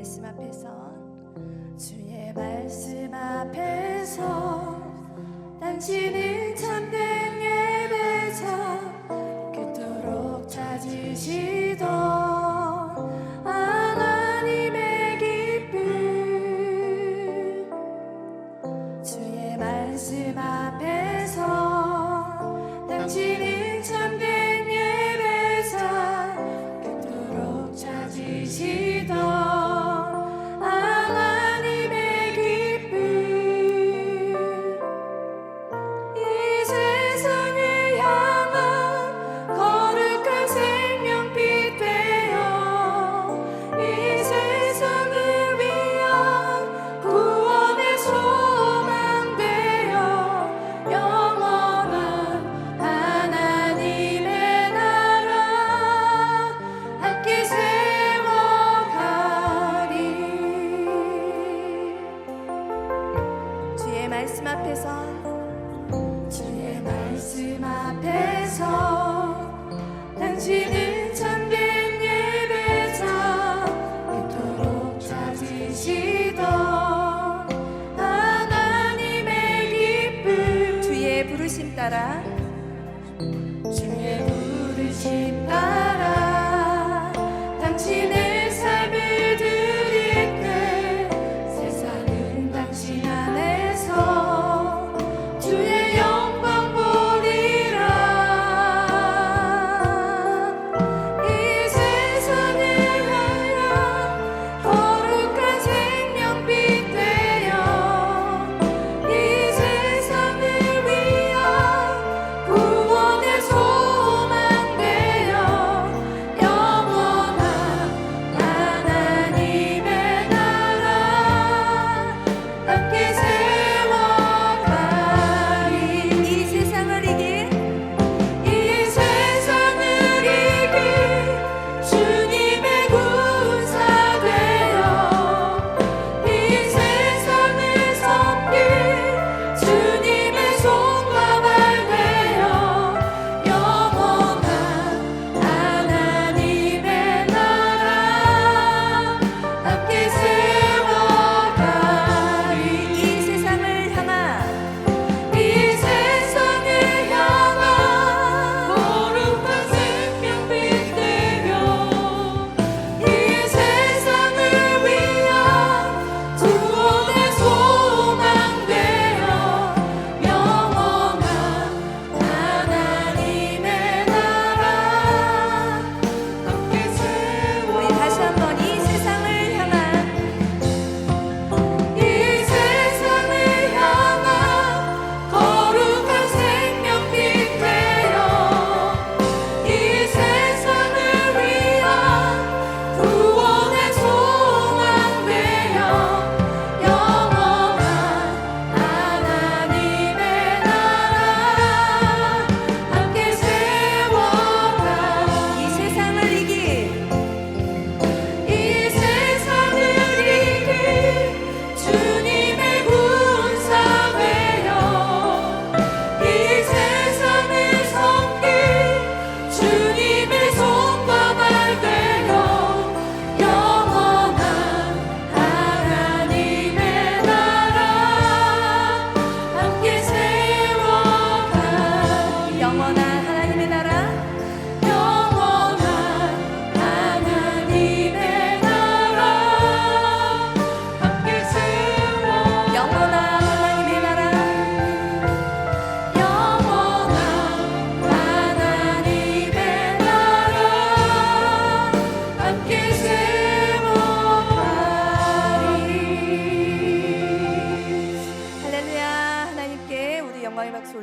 말씀 앞에서 주의 말씀 앞에서 당신은 참된 예배자 그토록 찾으시던 하나님의 기쁨 주의 말씀 앞에서 당신은 참된 예배자 그토록 찾으시던 주의 말씀 앞에서 당신은 참된 예배자 그토록 찾으시던 하나님의 기쁨 주의 부르심 따라 주의 부르심 따라 당신의 삶을 드릴 때 세상은 당신 안에서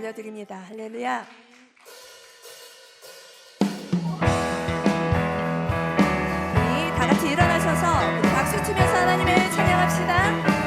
올려드립니다. 할렐루야. 우리 다 같이 일어나셔서 우리 박수 치면서 하나님을 찬양합시다.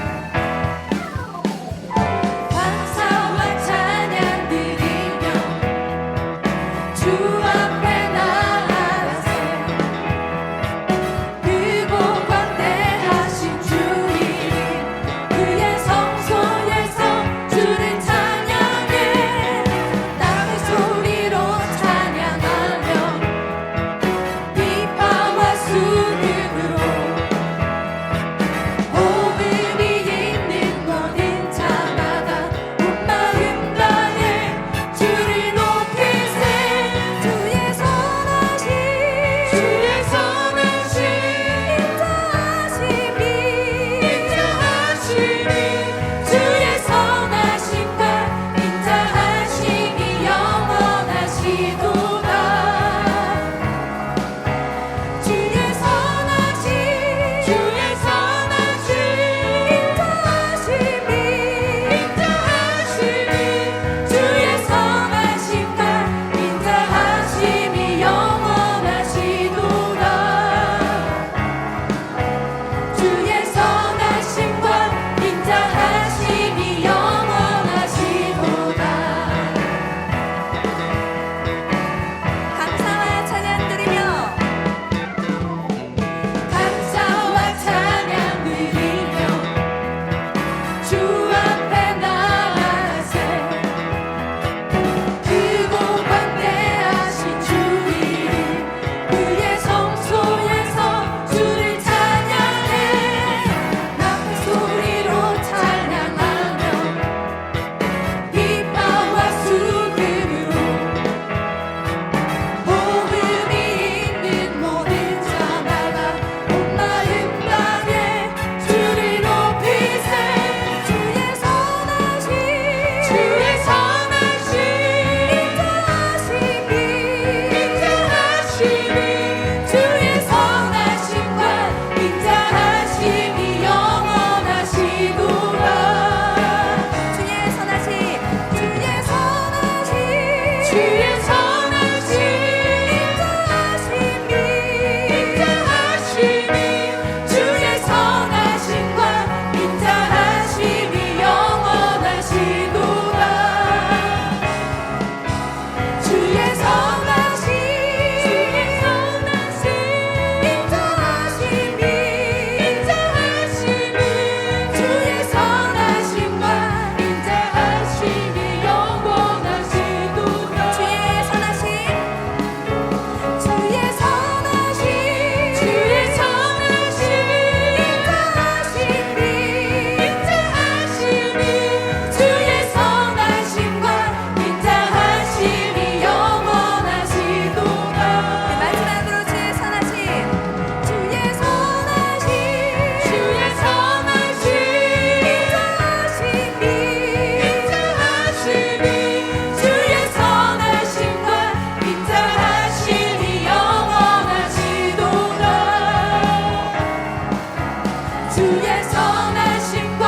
주의 선하심과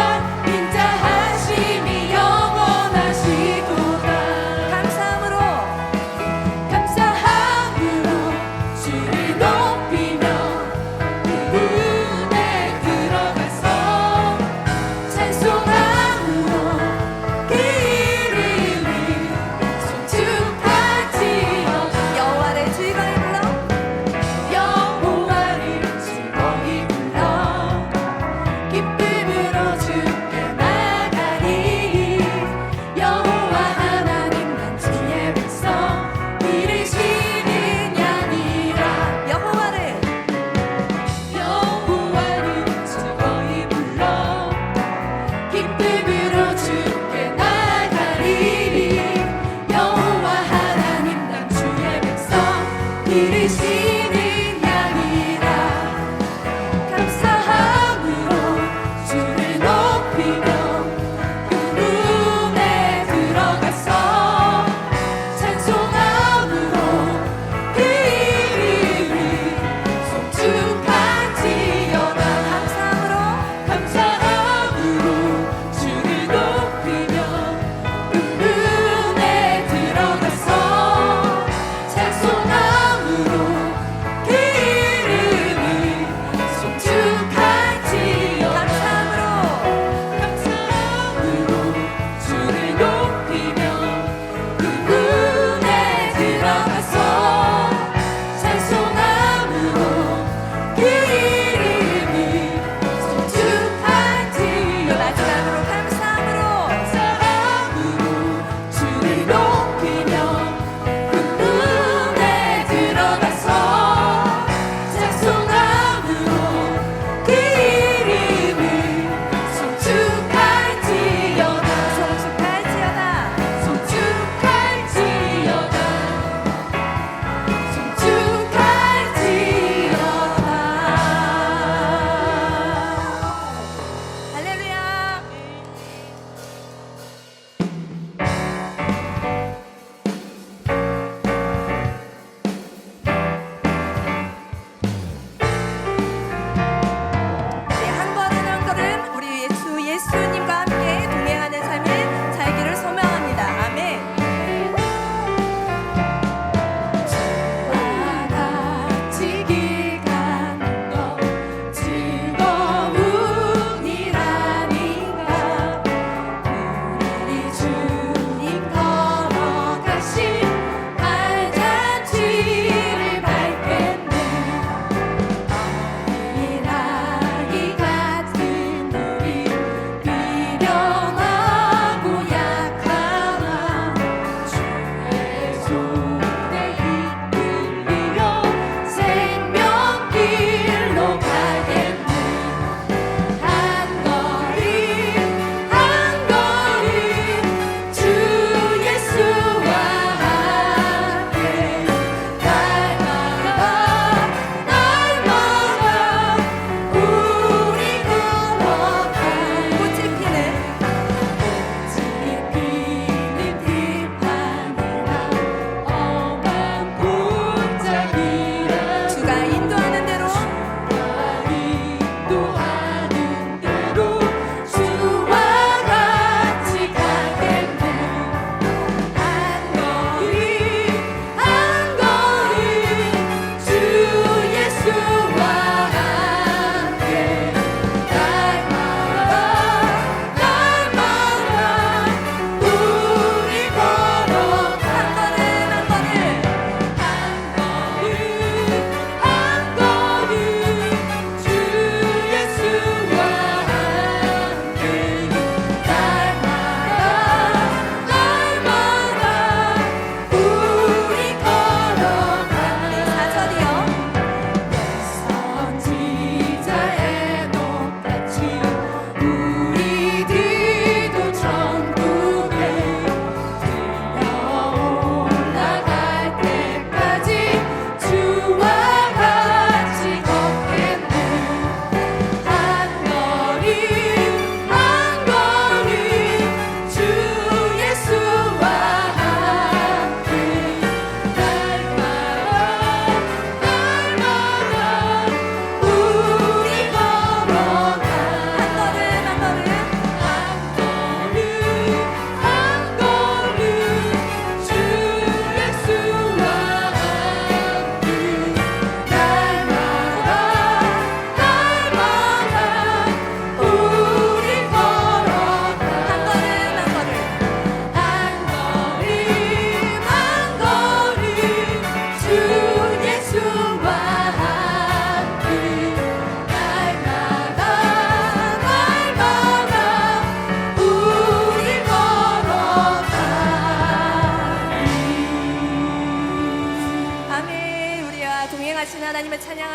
인자하심이 영원하시도다. 감사함으로 주를 높이며 그 문에 들어가서 찬송함으로 그 이름을 송축할지어다. 여호와를 즐거이 불러 여호와를 즐거이 불러 기쁨을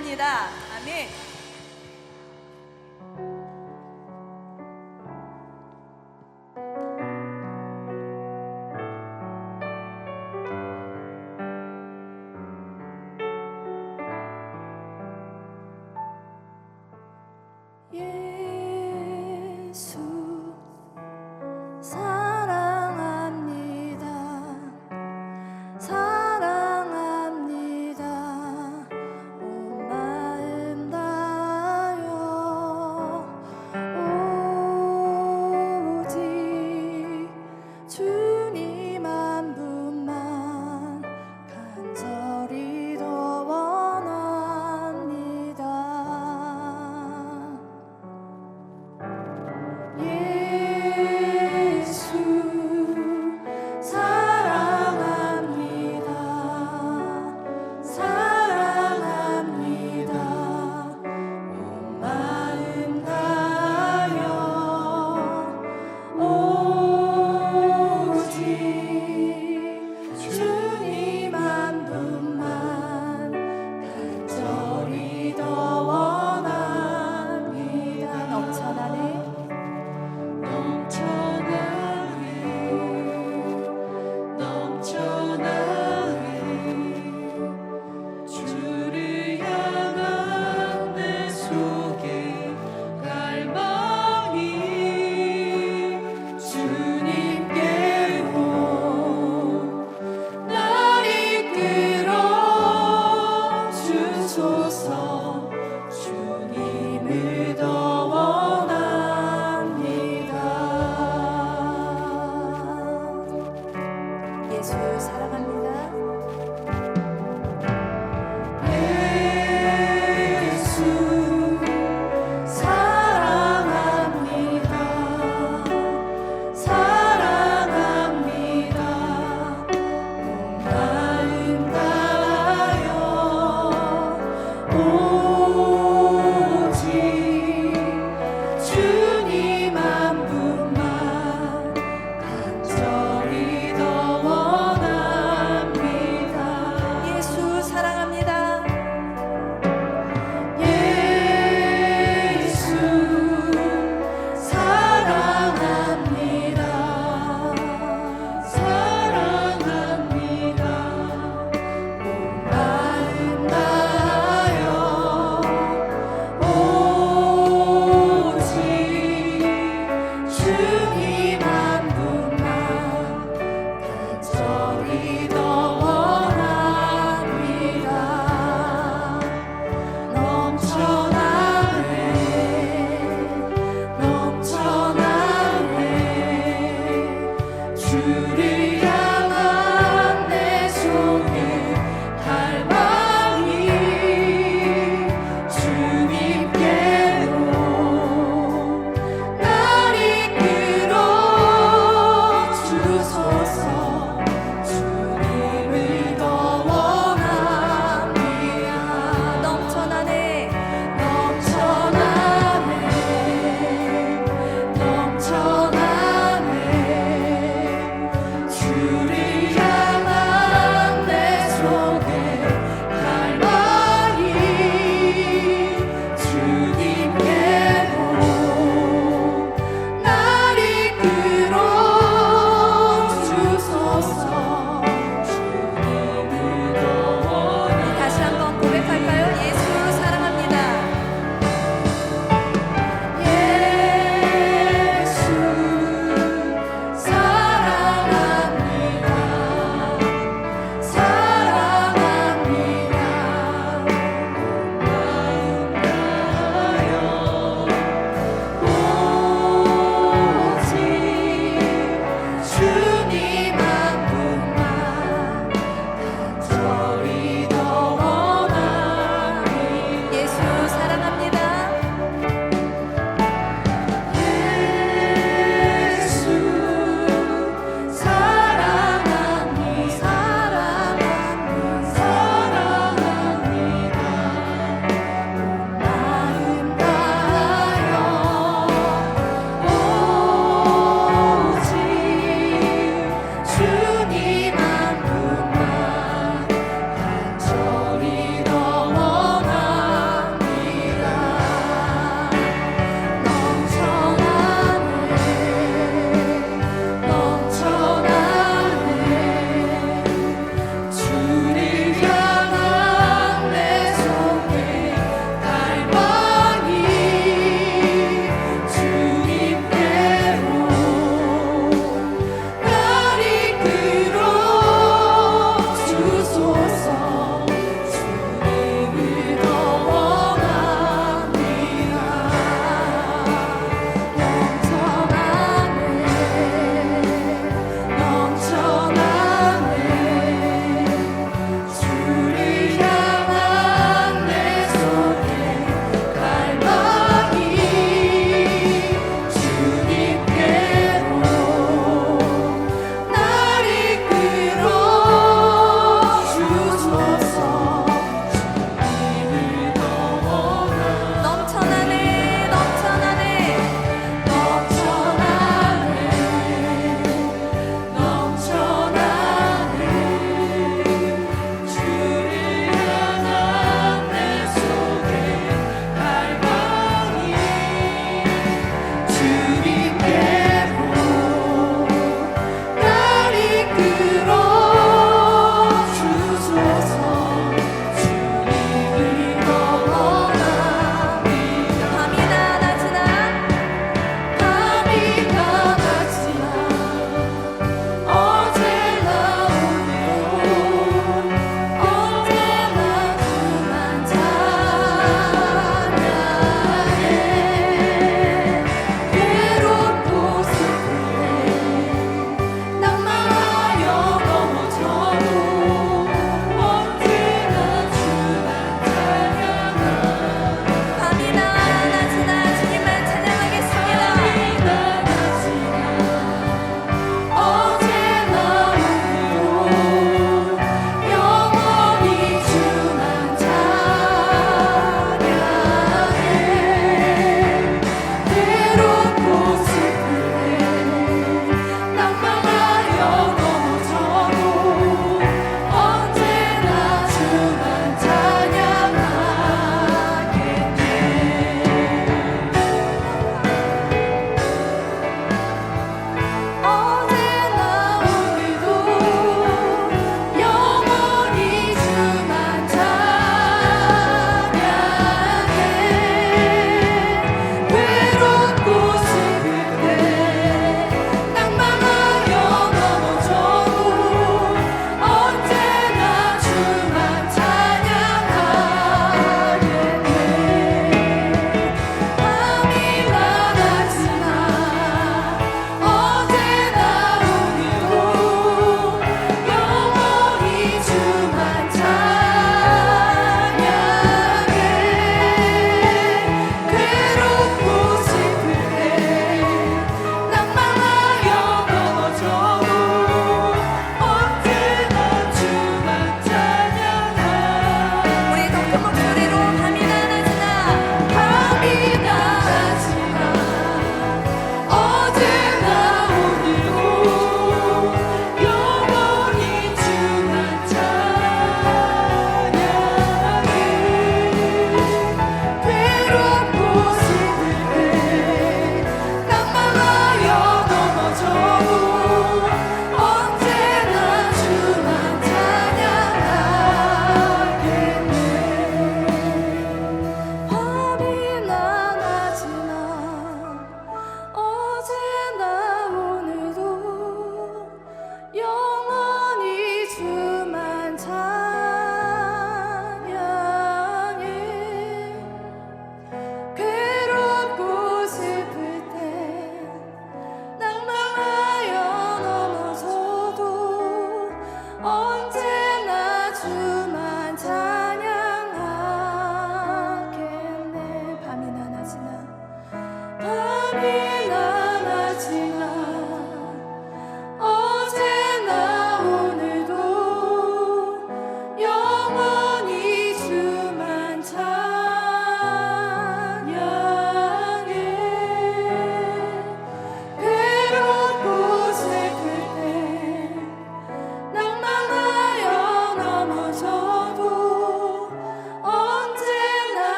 찬양합니다. 아멘. 예수 사랑합니다. 사랑합니다. 온 마음 다하여 오직 주님 한 분만 간절히 더 원합니다. 예수 사랑합니다. 사랑합니다. 온 마음 다하여 오직 주님 한 분만 간절히 더 원합니다. 넘쳐나네. 주를 향한 내 속에 갈망이 주님께로 날 이끌어 주소서. 주님을 더 원합니다. 예수 사랑합니다. 예수 사랑합니다. 사랑합니다. 온 마음 다하여 오직 주님 한 분만 간절히 더 원합니다. 예수 사랑합니다. 예수 사랑합니다. 사랑합니다. 온 마음 다하여 오직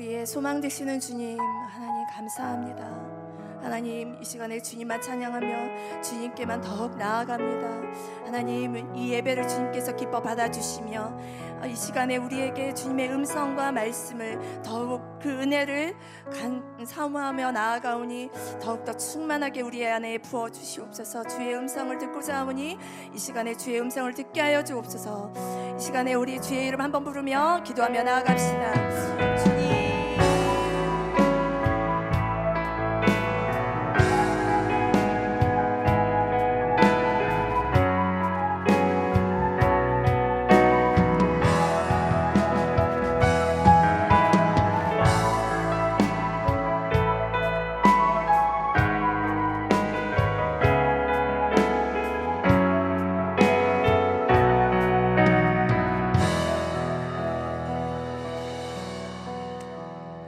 우리의 소망 되시는 주님, 하나님 감사합니다. 하나님, 이 시간에 주님만 찬양하며 주님께만 더욱 나아갑니다. 하나님, 이 예배를 주님께서 기뻐 받아주시며 이 시간에 우리에게 주님의 음성과 말씀을 더욱 그 은혜를 사모하며 나아가오니 더욱더 충만하게 우리 안에 부어주시옵소서. 주의 음성을 듣고자 하오니 이 시간에 주의 음성을 듣게 하여 주옵소서. 이 시간에 우리 주의 이름 한번 부르며 기도하며 나아갑시다. 주님,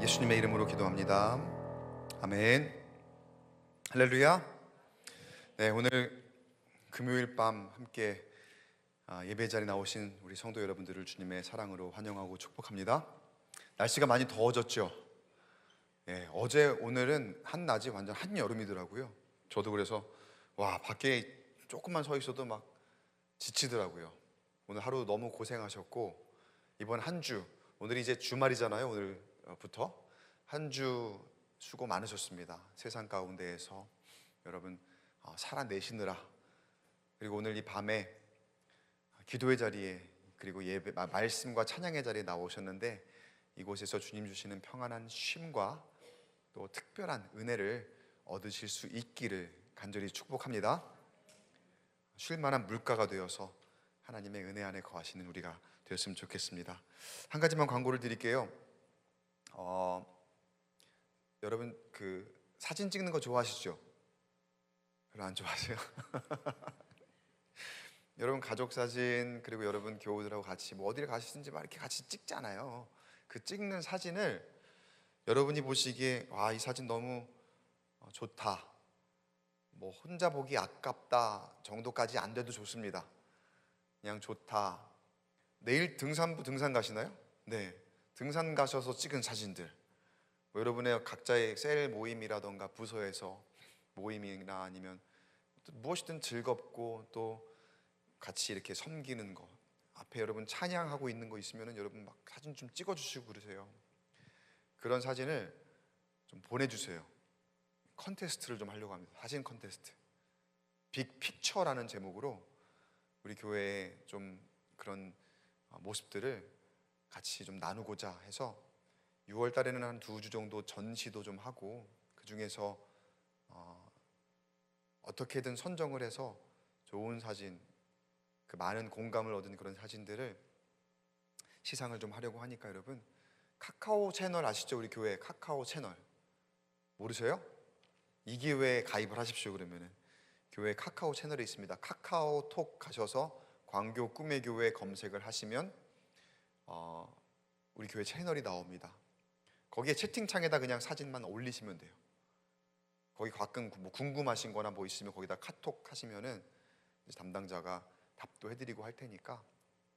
예수님의 이름으로 기도합니다. 아멘. 할렐루야. 네, 오늘 금요일 밤 함께 예배 자리에 나오신 우리 성도 여러분들을 주님의 사랑으로 환영하고 축복합니다. 날씨가 많이 더워졌죠. 네, 어제 오늘은 한낮이 완전 한여름이더라고요. 저도 그래서 와, 밖에 조금만 서 있어도 막 지치더라고요. 오늘 하루 너무 고생하셨고, 이번 한 주, 오늘이 이제 주말이잖아요. 오늘부터 한 주 수고 많으셨습니다. 세상 가운데에서 여러분 살아내시느라, 그리고 오늘 이 밤에 기도의 자리에, 그리고 예배, 말씀과 찬양의 자리에 나오셨는데, 이곳에서 주님 주시는 평안한 쉼과 또 특별한 은혜를 얻으실 수 있기를 간절히 축복합니다. 쉴 만한 물가가 되어서 하나님의 은혜 안에 거하시는 우리가 되었으면 좋겠습니다. 한 가지만 광고를 드릴게요. 여러분 그 사진 찍는 거 좋아하시죠? 별로 안 좋아하세요? 여러분 가족 사진, 그리고 여러분 교우들하고 같이 뭐 어디를 가시든지 막 이렇게 같이 찍잖아요. 그 찍는 사진을 여러분이 보시기에 와, 이 사진 너무 좋다, 뭐 혼자 보기 아깝다 정도까지 안 돼도 좋습니다. 그냥 좋다. 내일 등산 가시나요? 네, 등산 가셔서 찍은 사진들, 뭐 여러분의 각자의 셀 모임이라던가 부서에서 모임이나 아니면 무엇이든 즐겁고 또 같이 이렇게 섬기는 거, 앞에 여러분 찬양하고 있는 거 있으면 여러분 막 사진 좀 찍어주시고 그러세요. 그런 사진을 좀 보내주세요. 컨테스트를 좀 하려고 합니다. 사진 컨테스트, 빅픽처라는 제목으로 우리 교회에 좀 그런 모습들을 같이 좀 나누고자 해서 6월 달에는 한 2주 정도 전시도 좀 하고, 그 중에서 어떻게든 선정을 해서 좋은 사진, 그 많은 공감을 얻은 그런 사진들을 시상을 좀 하려고 하니까, 여러분 카카오 채널 아시죠? 우리 교회 카카오 채널 모르세요? 이 기회에 가입을 하십시오. 그러면은 교회 카카오 채널이 있습니다. 카카오톡 가셔서 광교 꿈의 교회 검색을 하시면 우리 교회 채널이 나옵니다. 거기에 채팅창에다 그냥 사진만 올리시면 돼요. 거기 가끔 뭐 궁금하신 거나 뭐 있으면 거기다 카톡 하시면은 담당자가 답도 해드리고 할 테니까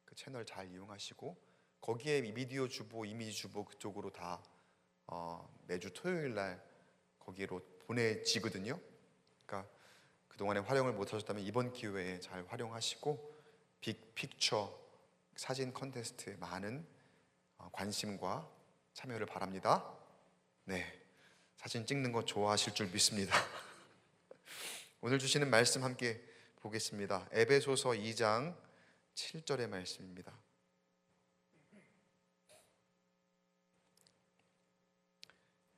그 채널 잘 이용하시고, 거기에 미디어 주보, 이미지 주보 그쪽으로 다 매주 토요일 날 거기로 보내지거든요. 그러니까 그동안에 활용을 못 하셨다면 이번 기회에 잘 활용하시고, 빅픽처 사진 컨테스트에 많은 관심과 참여를 바랍니다. 네, 사진 찍는 거 좋아하실 줄 믿습니다. 오늘 주시는 말씀 함께 보겠습니다. 에베소서 2장 7절의 말씀입니다.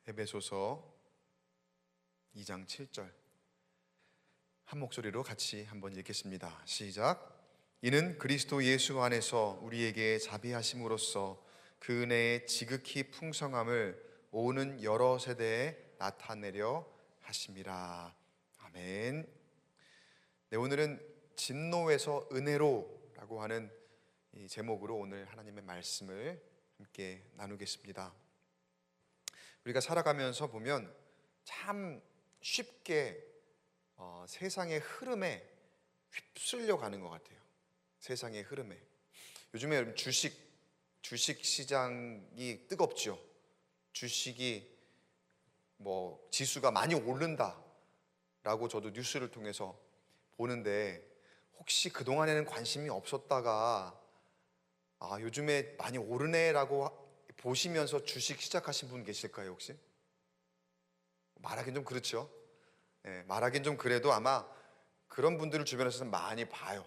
에베소서 2장 7절 한 목소리로 같이 한번 읽겠습니다. 시작. 이는 그리스도 예수 안에서 우리에게 자비하심으로써 그 은혜의 지극히 풍성함을 오는 여러 세대에 나타내려 하심이라. 아멘. 네, 오늘은 진노에서 은혜로라고 하는 이 제목으로 오늘 하나님의 말씀을 함께 나누겠습니다. 우리가 살아가면서 보면 참 쉽게 세상의 흐름에 휩쓸려 가는 것 같아요. 세상의 흐름에. 요즘에 주식 시장이 뜨겁죠. 주식이 뭐 지수가 많이 오른다라고 저도 뉴스를 통해서 보는데, 혹시 그동안에는 관심이 없었다가 요즘에 많이 오르네라고 보시면서 주식 시작하신 분 계실까요 혹시? 말하긴 좀 그렇죠. 네, 말하긴 좀 그래도 아마 그런 분들을 주변에서는 많이 봐요.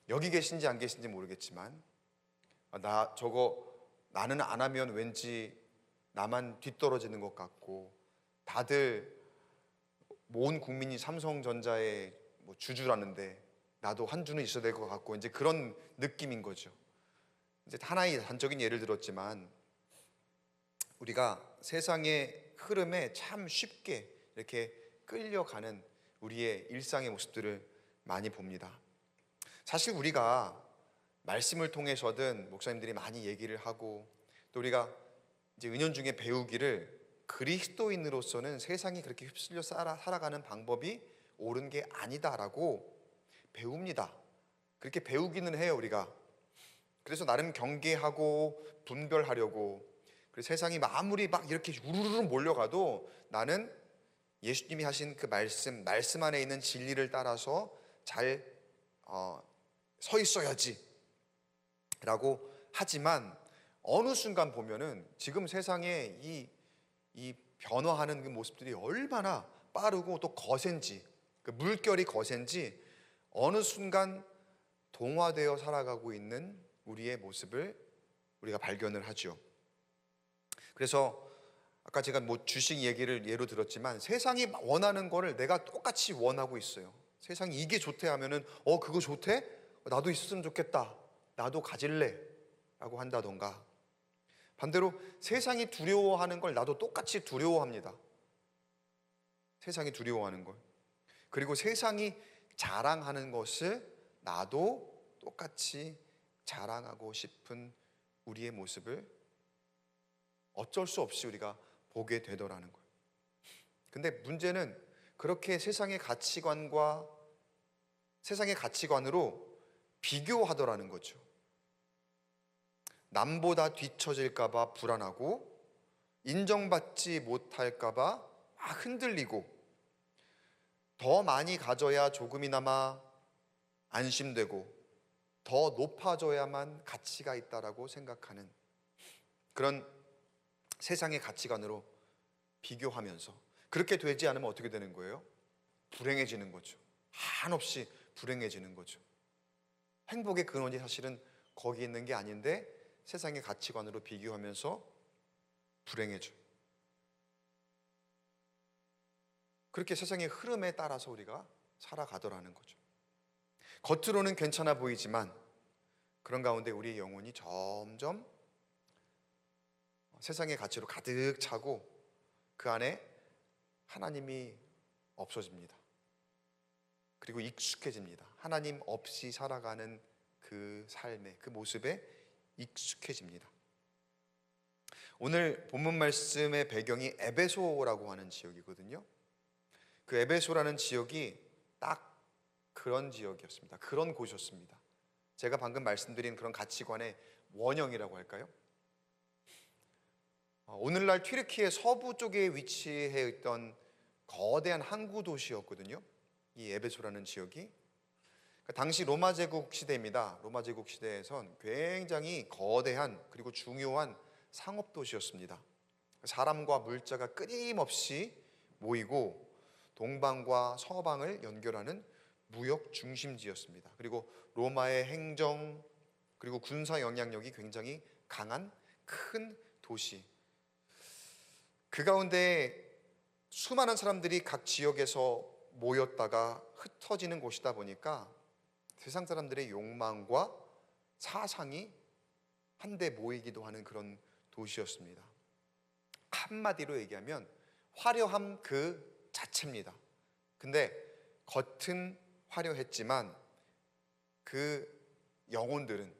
여기 계신지 안 계신지 모르겠지만, 나는 안 하면 왠지 나만 뒤떨어지는 것 같고, 다들 온 국민이 삼성전자의 뭐 주주라는데 나도 한 주는 있어야 될 것 같고, 이제 그런 느낌인 거죠. 이제 하나의 단적인 예를 들었지만, 우리가 세상의 흐름에 참 쉽게 이렇게 끌려가는 우리의 일상의 모습들을 많이 봅니다. 사실 우리가 말씀을 통해서든 목사님들이 많이 얘기를 하고, 또 우리가 이제 은연중에 배우기를, 그리스도인으로서는 세상이 그렇게 휩쓸려 살아가는 방법이 옳은 게 아니다라고 배웁니다. 그렇게 배우기는 해요 우리가. 그래서 나름 경계하고 분별하려고, 그리고 세상이 아무리 막 이렇게 우르르 몰려가도 나는 예수님이 하신 그 말씀 안에 있는 진리를 따라서 잘 서 있어야지 라고 하지만, 어느 순간 보면은 지금 세상에 이 변화하는 그 모습들이 얼마나 빠르고 또 거센지, 그 물결이 거센지 어느 순간 동화되어 살아가고 있는 우리의 모습을 우리가 발견을 하죠. 그래서 아까 제가 뭐 주식 얘기를 예로 들었지만, 세상이 원하는 거를 내가 똑같이 원하고 있어요. 세상이 이게 좋대 하면은 그거 좋대? 나도 있었으면 좋겠다, 나도 가질래 라고 한다던가, 반대로 세상이 두려워하는 걸 나도 똑같이 두려워합니다. 세상이 두려워하는 걸. 그리고 세상이 자랑하는 것을 나도 똑같이 자랑하고 싶은 우리의 모습을 어쩔 수 없이 우리가 보게 되더라는 거예요. 근데 문제는 그렇게 세상의 가치관으로 비교하더라는 거죠. 남보다 뒤처질까봐 불안하고, 인정받지 못할까봐 흔들리고, 더 많이 가져야 조금이나마 안심되고, 더 높아져야만 가치가 있다라고 생각하는 그런 세상의 가치관으로 비교하면서, 그렇게 되지 않으면 어떻게 되는 거예요? 불행해지는 거죠. 한없이 불행해지는 거죠. 행복의 근원이 사실은 거기 있는 게 아닌데 세상의 가치관으로 비교하면서 불행해져요. 그렇게 세상의 흐름에 따라서 우리가 살아가더라는 거죠. 겉으로는 괜찮아 보이지만 그런 가운데 우리의 영혼이 점점 세상의 가치로 가득 차고, 그 안에 하나님이 없어집니다. 그리고 익숙해집니다. 하나님 없이 살아가는 그 삶의 그 모습에 익숙해집니다. 오늘 본문 말씀의 배경이 에베소라고 하는 지역이거든요. 그 에베소라는 지역이 딱 그런 지역이었습니다. 그런 곳이었습니다. 제가 방금 말씀드린 그런 가치관의 원형이라고 할까요? 오늘날 튀르키예 서부 쪽에 위치해 있던 거대한 항구 도시였거든요. 이 에베소라는 지역이 당시 로마 제국 시대입니다. 로마 제국 시대에선 굉장히 거대한 그리고 중요한 상업 도시였습니다. 사람과 물자가 끊임없이 모이고 동방과 서방을 연결하는 무역 중심지였습니다. 그리고 로마의 행정 그리고 군사 영향력이 굉장히 강한 큰 도시. 그 가운데 수많은 사람들이 각 지역에서 모였다가 흩어지는 곳이다 보니까 세상 사람들의 욕망과 사상이 한데 모이기도 하는 그런 도시였습니다. 한마디로 얘기하면 화려함 그 자체입니다. 근데 겉은 화려했지만 그 영혼들은,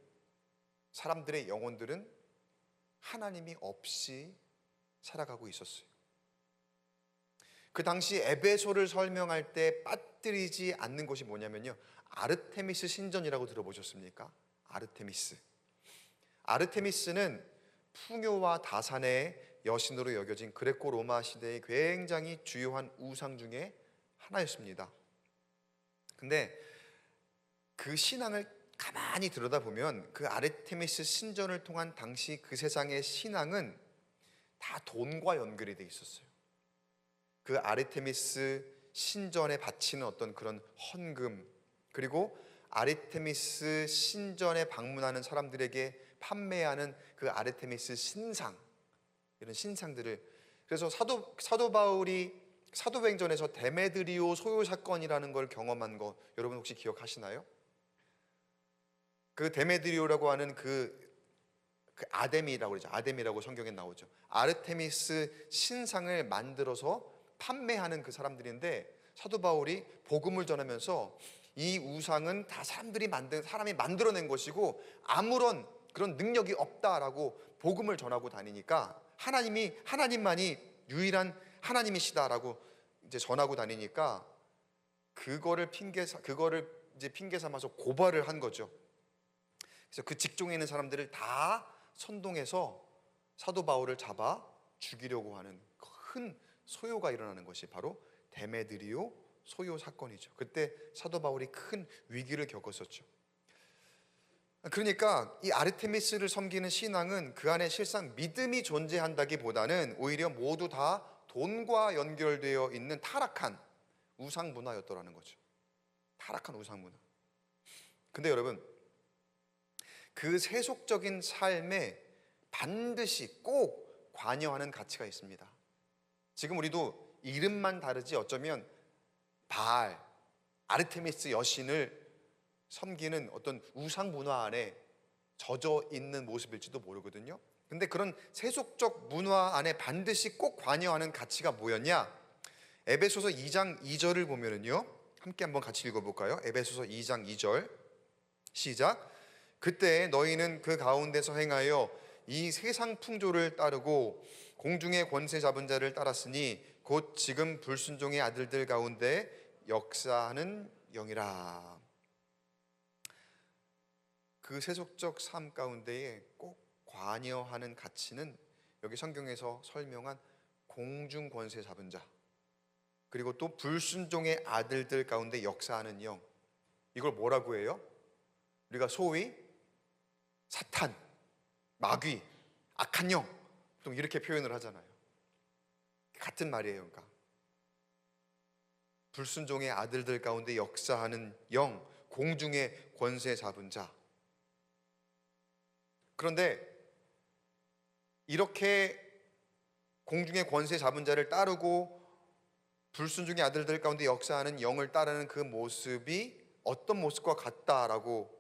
사람들의 영혼들은 하나님이 없이 살아가고 있었어요. 그 당시 에베소를 설명할 때 빠뜨리지 않는 것이 뭐냐면요, 아르테미스 신전이라고 들어보셨습니까? 아르테미스는 풍요와 다산의 여신으로 여겨진 그레코 로마 시대의 굉장히 주요한 우상 중에 하나였습니다. 근데 그 신앙을 가만히 들여다보면 그 아르테미스 신전을 통한 당시 그 세상의 신앙은 다 돈과 연결이 돼 있었어요. 그 아르테미스 신전에 바치는 어떤 그런 헌금, 그리고 아르테미스 신전에 방문하는 사람들에게 판매하는 그 아르테미스 신상, 이런 신상들을, 그래서 사도 바울이 사도행전에서 데메드리오 소요 사건이라는 걸 경험한 거 여러분 혹시 기억하시나요? 그 데메드리오라고 하는 그 아데미라고 그러죠. 아데미라고 성경에 나오죠. 아르테미스 신상을 만들어서 판매하는 그 사람들인데, 사도 바울이 복음을 전하면서 이 우상은 다 사람이 만들어낸 것이고 아무런 그런 능력이 없다라고 복음을 전하고 다니니까, 하나님만이 유일한 하나님이시다라고 이제 전하고 다니니까 그거를 핑계 삼아서 고발을 한 거죠. 그래서 그 직종에 있는 사람들을 다 선동해서 사도 바울을 잡아 죽이려고 하는 큰 소요가 일어나는 것이 바로 데메드리오 소요 사건이죠. 그때 사도 바울이 큰 위기를 겪었었죠. 그러니까 이 아르테미스를 섬기는 신앙은 그 안에 실상 믿음이 존재한다기보다는 오히려 모두 다 돈과 연결되어 있는 타락한 우상 문화였더라는 거죠. 타락한 우상 문화. 근데 여러분, 그 세속적인 삶에 반드시 꼭 관여하는 가치가 있습니다. 지금 우리도 이름만 다르지 어쩌면 바알, 아르테미스 여신을 섬기는 어떤 우상 문화 안에 젖어 있는 모습일지도 모르거든요. 근데 그런 세속적 문화 안에 반드시 꼭 관여하는 가치가 뭐였냐? 에베소서 2장 2절을 보면은요, 함께 한번 같이 읽어볼까요? 에베소서 2장 2절 시작. 그때 너희는 그 가운데서 행하여 이 세상 풍조를 따르고 공중의 권세 잡은 자를 따랐으니 곧 지금 불순종의 아들들 가운데 역사하는 영이라. 그 세속적 삶 가운데에 꼭 관여하는 가치는 여기 성경에서 설명한 공중 권세 잡은 자, 그리고 또 불순종의 아들들 가운데 역사하는 영, 이걸 뭐라고 해요? 우리가 소위 사탄, 마귀, 악한 영, 또 이렇게 표현을 하잖아요. 같은 말이에요. 그러니까 불순종의 아들들 가운데 역사하는 영, 공중의 권세 잡은 자. 그런데 이렇게 공중의 권세 잡은 자를 따르고 불순종의 아들들 가운데 역사하는 영을 따르는 그 모습이 어떤 모습과 같다라고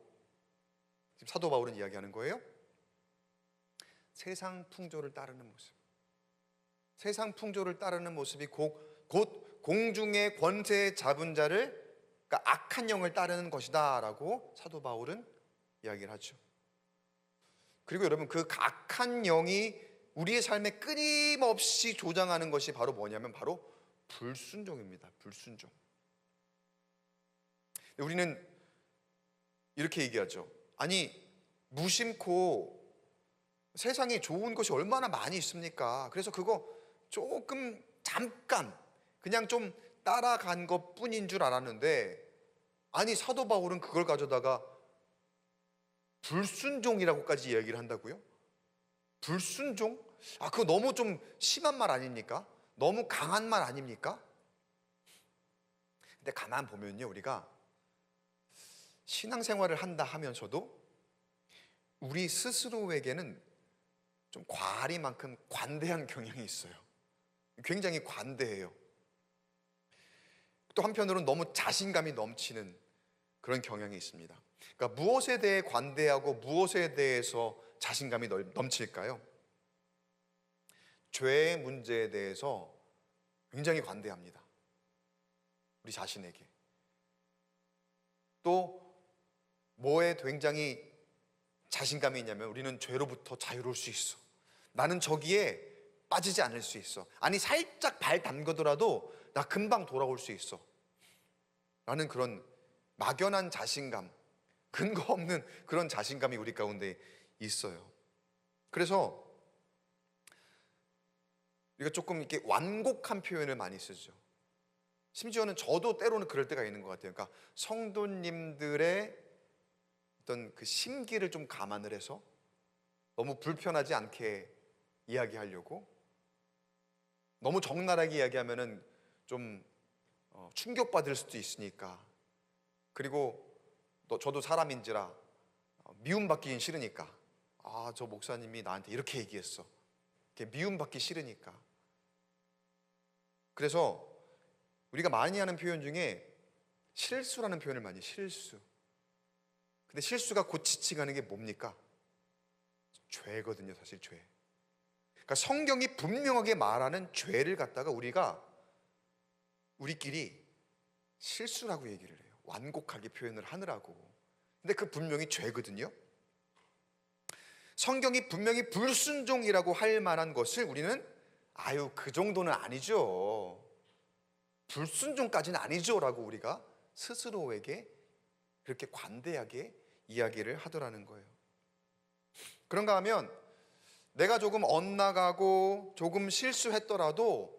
지금 사도 바울은 이야기하는 거예요? 세상 풍조를 따르는 모습. 세상 풍조를 따르는 모습이 곧 공중의 권세 잡은 자를, 그러니까 악한 영을 따르는 것이다 라고 사도 바울은 이야기를 하죠. 그리고 여러분, 그 악한 영이 우리의 삶에 끊임없이 조장하는 것이 바로 뭐냐면 바로 불순종입니다. 불순종. 우리는 이렇게 얘기하죠. 아니, 무심코 세상에 좋은 것이 얼마나 많이 있습니까? 그래서 그거 조금 잠깐 그냥 좀 따라간 것 뿐인 줄 알았는데, 아니, 사도 바울은 그걸 가져다가 불순종이라고까지 얘기를 한다고요? 불순종? 그거 너무 좀 심한 말 아닙니까? 너무 강한 말 아닙니까? 근데 가만 보면요, 우리가 신앙생활을 한다 하면서도 우리 스스로에게는 좀 과리만큼 관대한 경향이 있어요. 굉장히 관대해요. 또 한편으로는 너무 자신감이 넘치는 그런 경향이 있습니다. 그러니까 무엇에 대해 관대하고 무엇에 대해서 자신감이 넘칠까요? 죄의 문제에 대해서 굉장히 관대합니다. 우리 자신에게. 또 뭐에 굉장히 자신감이 있냐면 우리는 죄로부터 자유로울 수 있어. 나는 저기에 빠지지 않을 수 있어. 아니, 살짝 발 담그더라도 나 금방 돌아올 수 있어. 라는 그런 막연한 자신감, 근거 없는 그런 자신감이 우리 가운데 있어요. 그래서 우리가 조금 이렇게 완곡한 표현을 많이 쓰죠. 심지어는 저도 때로는 그럴 때가 있는 것 같아요. 그러니까 성도님들의 어떤 그 심기를 좀 감안을 해서 너무 불편하지 않게 이야기하려고, 너무 적나라하게 이야기하면은 좀 충격받을 수도 있으니까, 그리고 저도 사람인지라 미움받기 싫으니까, 아, 저 목사님이 나한테 이렇게 얘기했어, 이렇게 미움받기 싫으니까. 그래서 우리가 많이 하는 표현 중에 실수라는 표현을 많이 해요. 실수. 근데 실수가 곧 지칭하는 게 뭡니까? 죄거든요. 사실 죄. 그러니까 성경이 분명하게 말하는 죄를 갖다가 우리끼리 실수라고 얘기를 해요. 완곡하게 표현을 하느라고. 근데 그 분명히 죄거든요. 성경이 분명히 불순종이라고 할 만한 것을 우리는 아유, 그 정도는 아니죠, 불순종까지는 아니죠 라고 우리가 스스로에게 그렇게 관대하게 이야기를 하더라는 거예요. 그런가 하면 내가 조금 엇나가고 조금 실수했더라도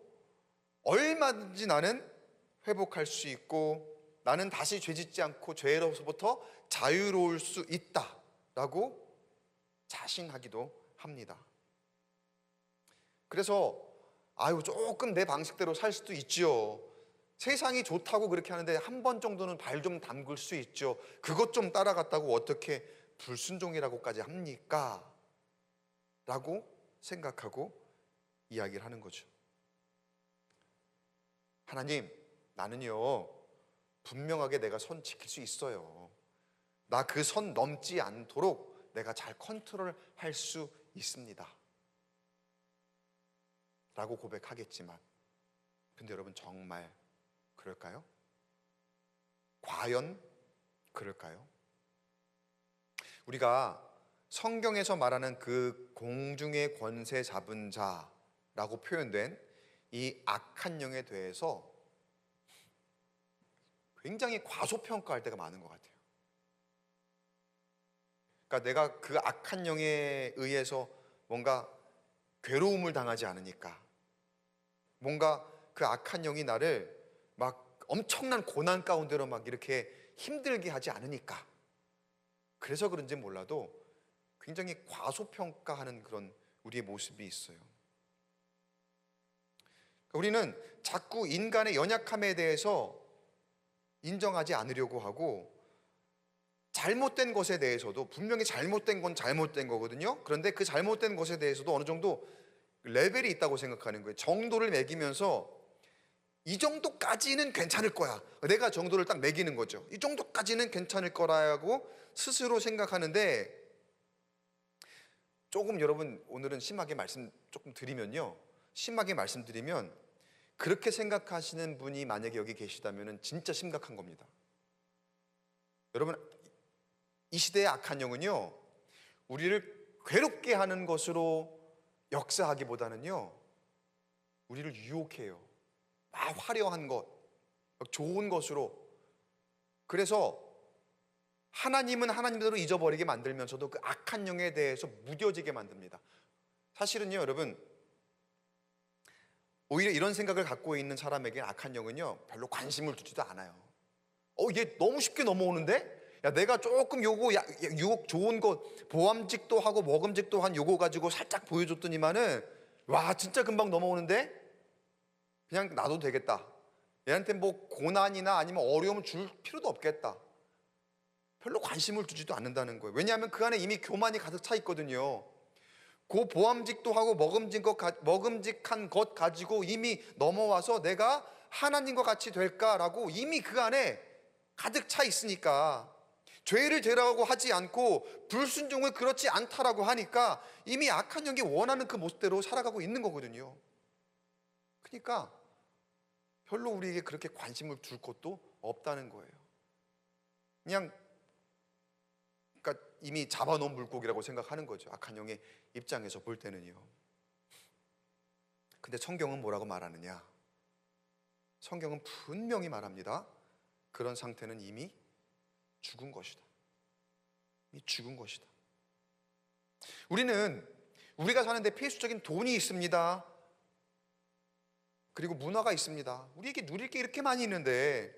얼마든지 나는 회복할 수 있고, 나는 다시 죄짓지 않고 죄로서부터 자유로울 수 있다라고 자신하기도 합니다. 그래서 아유, 조금 내 방식대로 살 수도 있죠. 세상이 좋다고 그렇게 하는데 한 번 정도는 발 좀 담글 수 있죠. 그것 좀 따라갔다고 어떻게 불순종이라고까지 합니까? 라고 생각하고 이야기를 하는 거죠. 하나님, 나는요 분명하게 내가 선 지킬 수 있어요. 나 그 선 넘지 않도록 내가 잘 컨트롤할 수 있습니다 라고 고백하겠지만, 근데 여러분 정말 그럴까요? 과연 그럴까요? 우리가 성경에서 말하는 그 공중의 권세 잡은 자라고 표현된 이 악한 영에 대해서 굉장히 과소평가할 때가 많은 것 같아요. 그러니까 내가 그 악한 영에 의해서 뭔가 괴로움을 당하지 않으니까, 뭔가 그 악한 영이 나를 막 엄청난 고난 가운데로 막 이렇게 힘들게 하지 않으니까, 그래서 그런지 몰라도 굉장히 과소평가하는 그런 우리의 모습이 있어요. 우리는 자꾸 인간의 연약함에 대해서 인정하지 않으려고 하고, 잘못된 것에 대해서도 분명히 잘못된 건 잘못된 거거든요. 그런데 그 잘못된 것에 대해서도 어느 정도 레벨이 있다고 생각하는 거예요. 정도를 매기면서 이 정도까지는 괜찮을 거야, 내가 정도를 딱 매기는 거죠. 이 정도까지는 괜찮을 거라고 스스로 생각하는데, 조금 여러분 오늘은 심하게 말씀드리면 그렇게 생각하시는 분이 만약에 여기 계시다면 진짜 심각한 겁니다. 여러분, 이 시대의 악한 영은요 우리를 괴롭게 하는 것으로 역사하기보다는요 우리를 유혹해요. 막 화려한 것, 좋은 것으로. 그래서 하나님은 하나님대로 잊어버리게 만들면서도 그 악한 영에 대해서 무뎌지게 만듭니다. 사실은요 여러분, 오히려 이런 생각을 갖고 있는 사람에게 악한 영은요 별로 관심을 두지도 않아요. 얘 너무 쉽게 넘어오는데? 야, 내가 조금 유혹 좋은 것, 보암직도 하고 먹음직도 한 요거 가지고 살짝 보여줬더니만은 와, 진짜 금방 넘어오는데? 그냥 놔도 되겠다. 얘한테 뭐 고난이나 아니면 어려움을 줄 필요도 없겠다. 별로 관심을 두지도 않는다는 거예요. 왜냐하면 그 안에 이미 교만이 가득 차 있거든요. 그 보암직도 하고 먹음직한 것 가지고 이미 넘어와서 내가 하나님과 같이 될까라고 이미 그 안에 가득 차 있으니까, 죄를 되라고 하지 않고 불순종을 그렇지 않다라고 하니까 이미 악한 영이 원하는 그 모습대로 살아가고 있는 거거든요. 그러니까 별로 우리에게 그렇게 관심을 둘 것도 없다는 거예요. 그러니까 이미 잡아놓은 물고기라고 생각하는 거죠. 악한 영의 입장에서 볼 때는요. 근데 성경은 뭐라고 말하느냐? 성경은 분명히 말합니다. 그런 상태는 이미 죽은 것이다. 이미 죽은 것이다. 우리가 사는데 필수적인 돈이 있습니다. 그리고 문화가 있습니다. 우리에게 누릴 게 이렇게 많이 있는데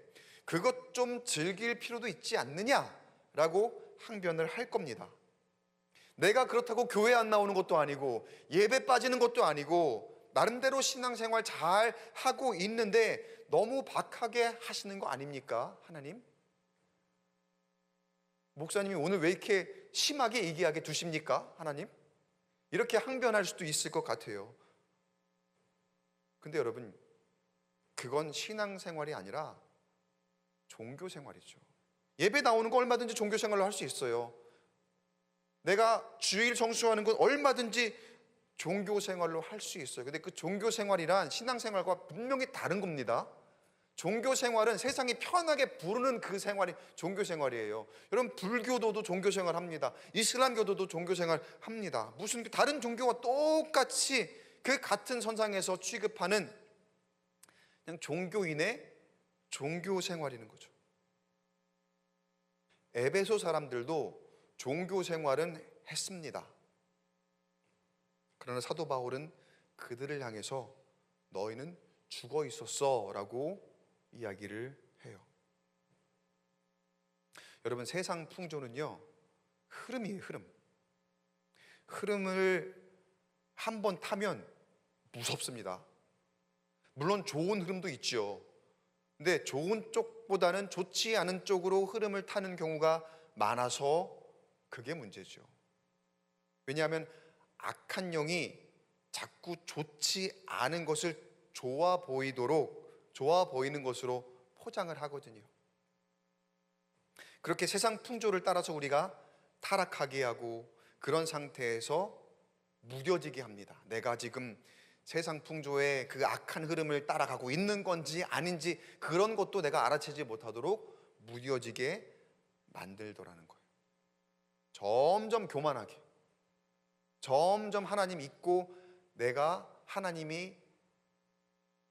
그것 좀 즐길 필요도 있지 않느냐라고 항변을 할 겁니다. 내가 그렇다고 교회 안 나오는 것도 아니고 예배 빠지는 것도 아니고 나름대로 신앙생활 잘 하고 있는데 너무 박하게 하시는 거 아닙니까? 하나님? 목사님이 오늘 왜 이렇게 심하게 얘기하게 두십니까? 하나님? 이렇게 항변할 수도 있을 것 같아요. 근데 여러분, 그건 신앙생활이 아니라 종교생활이죠. 예배 나오는 거 얼마든지 종교생활로 할 수 있어요. 내가 주일 성수하는 건 얼마든지 종교생활로 할 수 있어요. 근데 그 종교생활이란 신앙생활과 분명히 다른 겁니다. 종교생활은 세상이 편하게 부르는 그 생활이 종교생활이에요. 여러분, 불교도도 종교생활 합니다. 이슬람교도도 종교생활 합니다. 무슨 다른 종교와 똑같이 그 같은 선상에서 취급하는 그냥 종교인의 종교생활이는 거죠. 에베소 사람들도 종교생활은 했습니다. 그러나 사도 바울은 그들을 향해서 너희는 죽어 있었어 라고 이야기를 해요. 여러분, 세상 풍조는요 흐름이에요. 흐름을 한번 타면 무섭습니다. 물론 좋은 흐름도 있죠. 근데 좋은 쪽보다는 좋지 않은 쪽으로 흐름을 타는 경우가 많아서 그게 문제죠. 왜냐하면 악한 영이 자꾸 좋지 않은 것을 좋아 보이는 것으로 포장을 하거든요. 그렇게 세상 풍조를 따라서 우리가 타락하게 하고 그런 상태에서 무뎌지게 합니다. 내가 지금 세상 풍조의 그 악한 흐름을 따라가고 있는 건지 아닌지 그런 것도 내가 알아채지 못하도록 무뎌지게 만들더라는 거예요. 점점 교만하게, 점점 하나님 잊고 내가 하나님이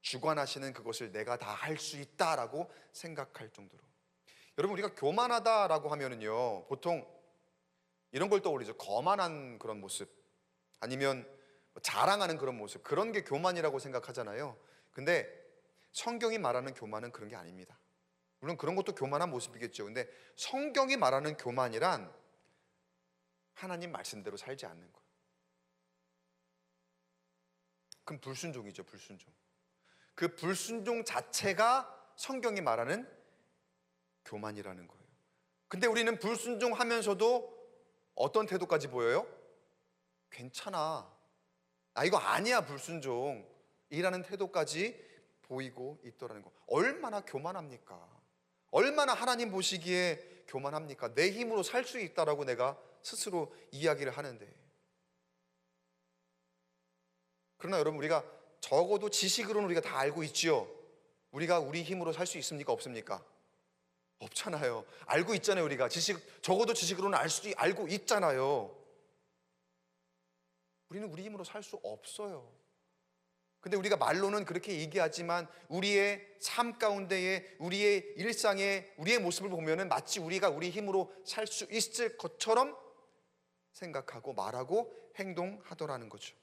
주관하시는 그것을 내가 다 할 수 있다라고 생각할 정도로. 여러분, 우리가 교만하다라고 하면은요 보통 이런 걸 떠올리죠. 거만한 그런 모습, 아니면 자랑하는 그런 모습, 그런 게 교만이라고 생각하잖아요. 근데 성경이 말하는 교만은 그런 게 아닙니다. 물론 그런 것도 교만한 모습이겠죠. 근데 성경이 말하는 교만이란 하나님 말씀대로 살지 않는 거예요. 그럼 불순종이죠. 불순종. 그 불순종 자체가 성경이 말하는 교만이라는 거예요. 근데 우리는 불순종하면서도 어떤 태도까지 보여요? 괜찮아, 나 이거 아니야 불순종이라는 태도까지 보이고 있더라는 거. 얼마나 교만합니까? 얼마나 하나님 보시기에 교만합니까? 내 힘으로 살 수 있다라고 내가 스스로 이야기를 하는데. 그러나 여러분, 우리가 적어도 지식으로는 우리가 다 알고 있지요. 우리가 우리 힘으로 살 수 있습니까? 없습니까? 없잖아요. 알고 있잖아요. 우리가 적어도 지식으로는 알고 있잖아요. 우리는 우리 힘으로 살 수 없어요. 근데 우리가 말로는 그렇게 얘기하지만 우리의 삶 가운데에, 우리의 일상에, 우리의 모습을 보면은 마치 우리가 우리 힘으로 살 수 있을 것처럼 생각하고 말하고 행동하더라는 거죠.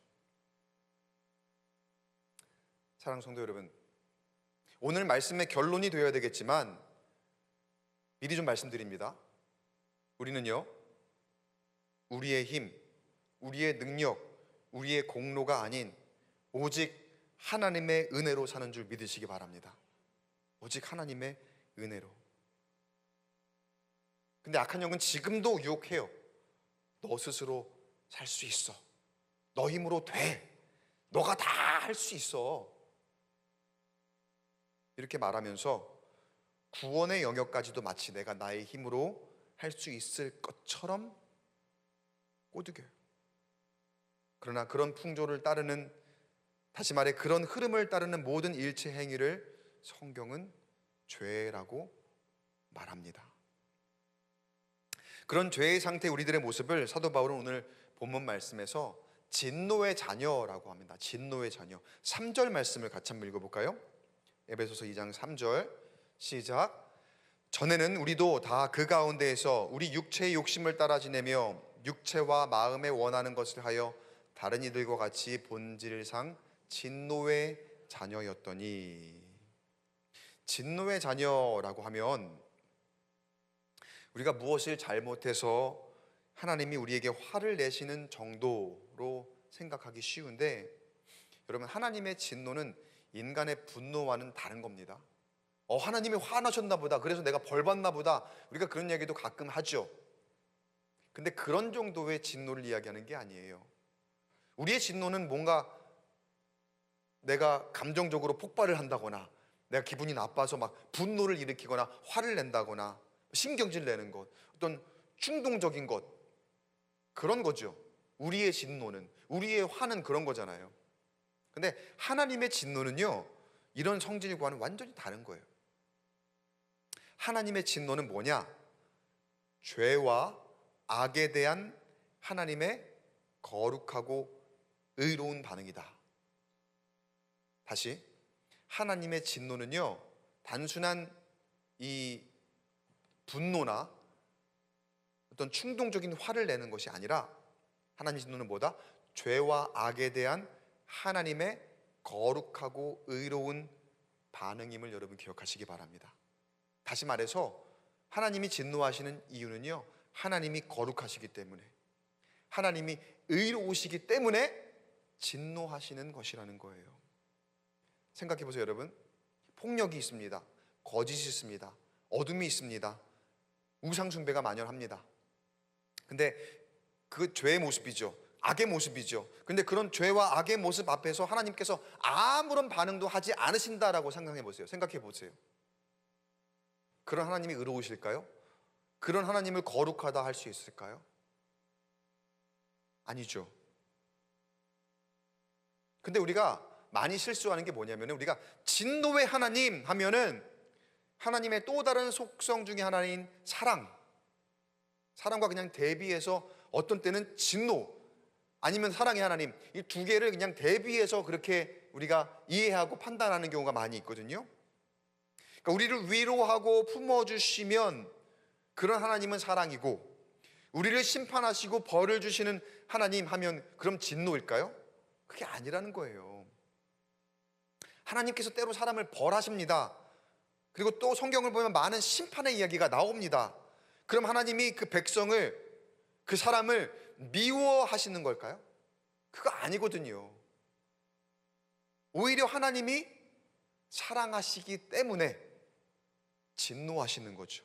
사랑하는 성도 여러분, 오늘 말씀의 결론이 되어야 되겠지만 미리 좀 말씀드립니다. 우리는요, 우리의 힘, 우리의 능력, 우리의 공로가 아닌 오직 하나님의 은혜로 사는 줄 믿으시기 바랍니다. 오직 하나님의 은혜로. 근데 악한 영은 지금도 유혹해요. 너 스스로 살 수 있어. 너 힘으로 돼. 너가 다 할 수 있어. 이렇게 말하면서 구원의 영역까지도 마치 내가 나의 힘으로 할 수 있을 것처럼 꼬드겨요. 그러나 그런 풍조를 따르는, 다시 말해 그런 흐름을 따르는 모든 일체 행위를 성경은 죄라고 말합니다. 그런 죄의 상태 우리들의 모습을 사도 바울은 오늘 본문 말씀에서 진노의 자녀라고 합니다. 진노의 자녀. 3절 말씀을 같이 한번 읽어볼까요? 에베소서 2장 3절 시작. 전에는 우리도 다 그 가운데에서 우리 육체의 욕심을 따라 지내며 육체와 마음에 원하는 것을 하여 다른 이들과 같이 본질상 진노의 자녀였더니. 진노의 자녀라고 하면 우리가 무엇을 잘못해서 하나님이 우리에게 화를 내시는 정도로 생각하기 쉬운데, 여러분, 하나님의 진노는 인간의 분노와는 다른 겁니다. 하나님이 화나셨나 보다, 그래서 내가 벌 받나 보다, 우리가 그런 얘기도 가끔 하죠. 근데 그런 정도의 진노를 이야기하는 게 아니에요. 우리의 진노는 뭔가 내가 감정적으로 폭발을 한다거나, 내가 기분이 나빠서 막 분노를 일으키거나 화를 낸다거나 신경질 내는 것, 어떤 충동적인 것, 그런 거죠. 우리의 진노는, 우리의 화는 그런 거잖아요. 근데 하나님의 진노는요, 이런 성질과는 완전히 다른 거예요. 하나님의 진노는 뭐냐? 죄와 악에 대한 하나님의 거룩하고 의로운 반응이다. 다시, 하나님의 진노는요, 단순한 이 분노나 어떤 충동적인 화를 내는 것이 아니라, 하나님의 진노는 뭐다? 죄와 악에 대한 하나님의 거룩하고 의로운 반응임을 여러분 기억하시기 바랍니다. 다시 말해서 하나님이 진노하시는 이유는요, 하나님이 거룩하시기 때문에, 하나님이 의로우시기 때문에 진노하시는 것이라는 거예요. 생각해 보세요, 여러분. 폭력이 있습니다. 거짓이 있습니다. 어둠이 있습니다. 우상숭배가 만연합니다. 근데 그 죄의 모습이죠. 악의 모습이죠. 근데 그런 죄와 악의 모습 앞에서 하나님께서 아무런 반응도 하지 않으신다라고 생각해 보세요. 생각해 보세요. 그런 하나님이 의로우실까요? 그런 하나님을 거룩하다 할 수 있을까요? 아니죠. 근데 우리가 많이 실수하는 게 뭐냐면, 우리가 진노의 하나님 하면은 하나님의 또 다른 속성 중에 하나인 사랑과 그냥 대비해서, 어떤 때는 진노 아니면 사랑의 하나님, 이 두 개를 그냥 대비해서 그렇게 우리가 이해하고 판단하는 경우가 많이 있거든요. 그러니까 우리를 위로하고 품어주시면 그런 하나님은 사랑이고, 우리를 심판하시고 벌을 주시는 하나님 하면 그럼 진노일까요? 그게 아니라는 거예요. 하나님께서 때로 사람을 벌하십니다. 그리고 또 성경을 보면 많은 심판의 이야기가 나옵니다. 그럼 하나님이 그 백성을, 그 사람을 미워하시는 걸까요? 그거 아니거든요. 오히려 하나님이 사랑하시기 때문에 진노하시는 거죠.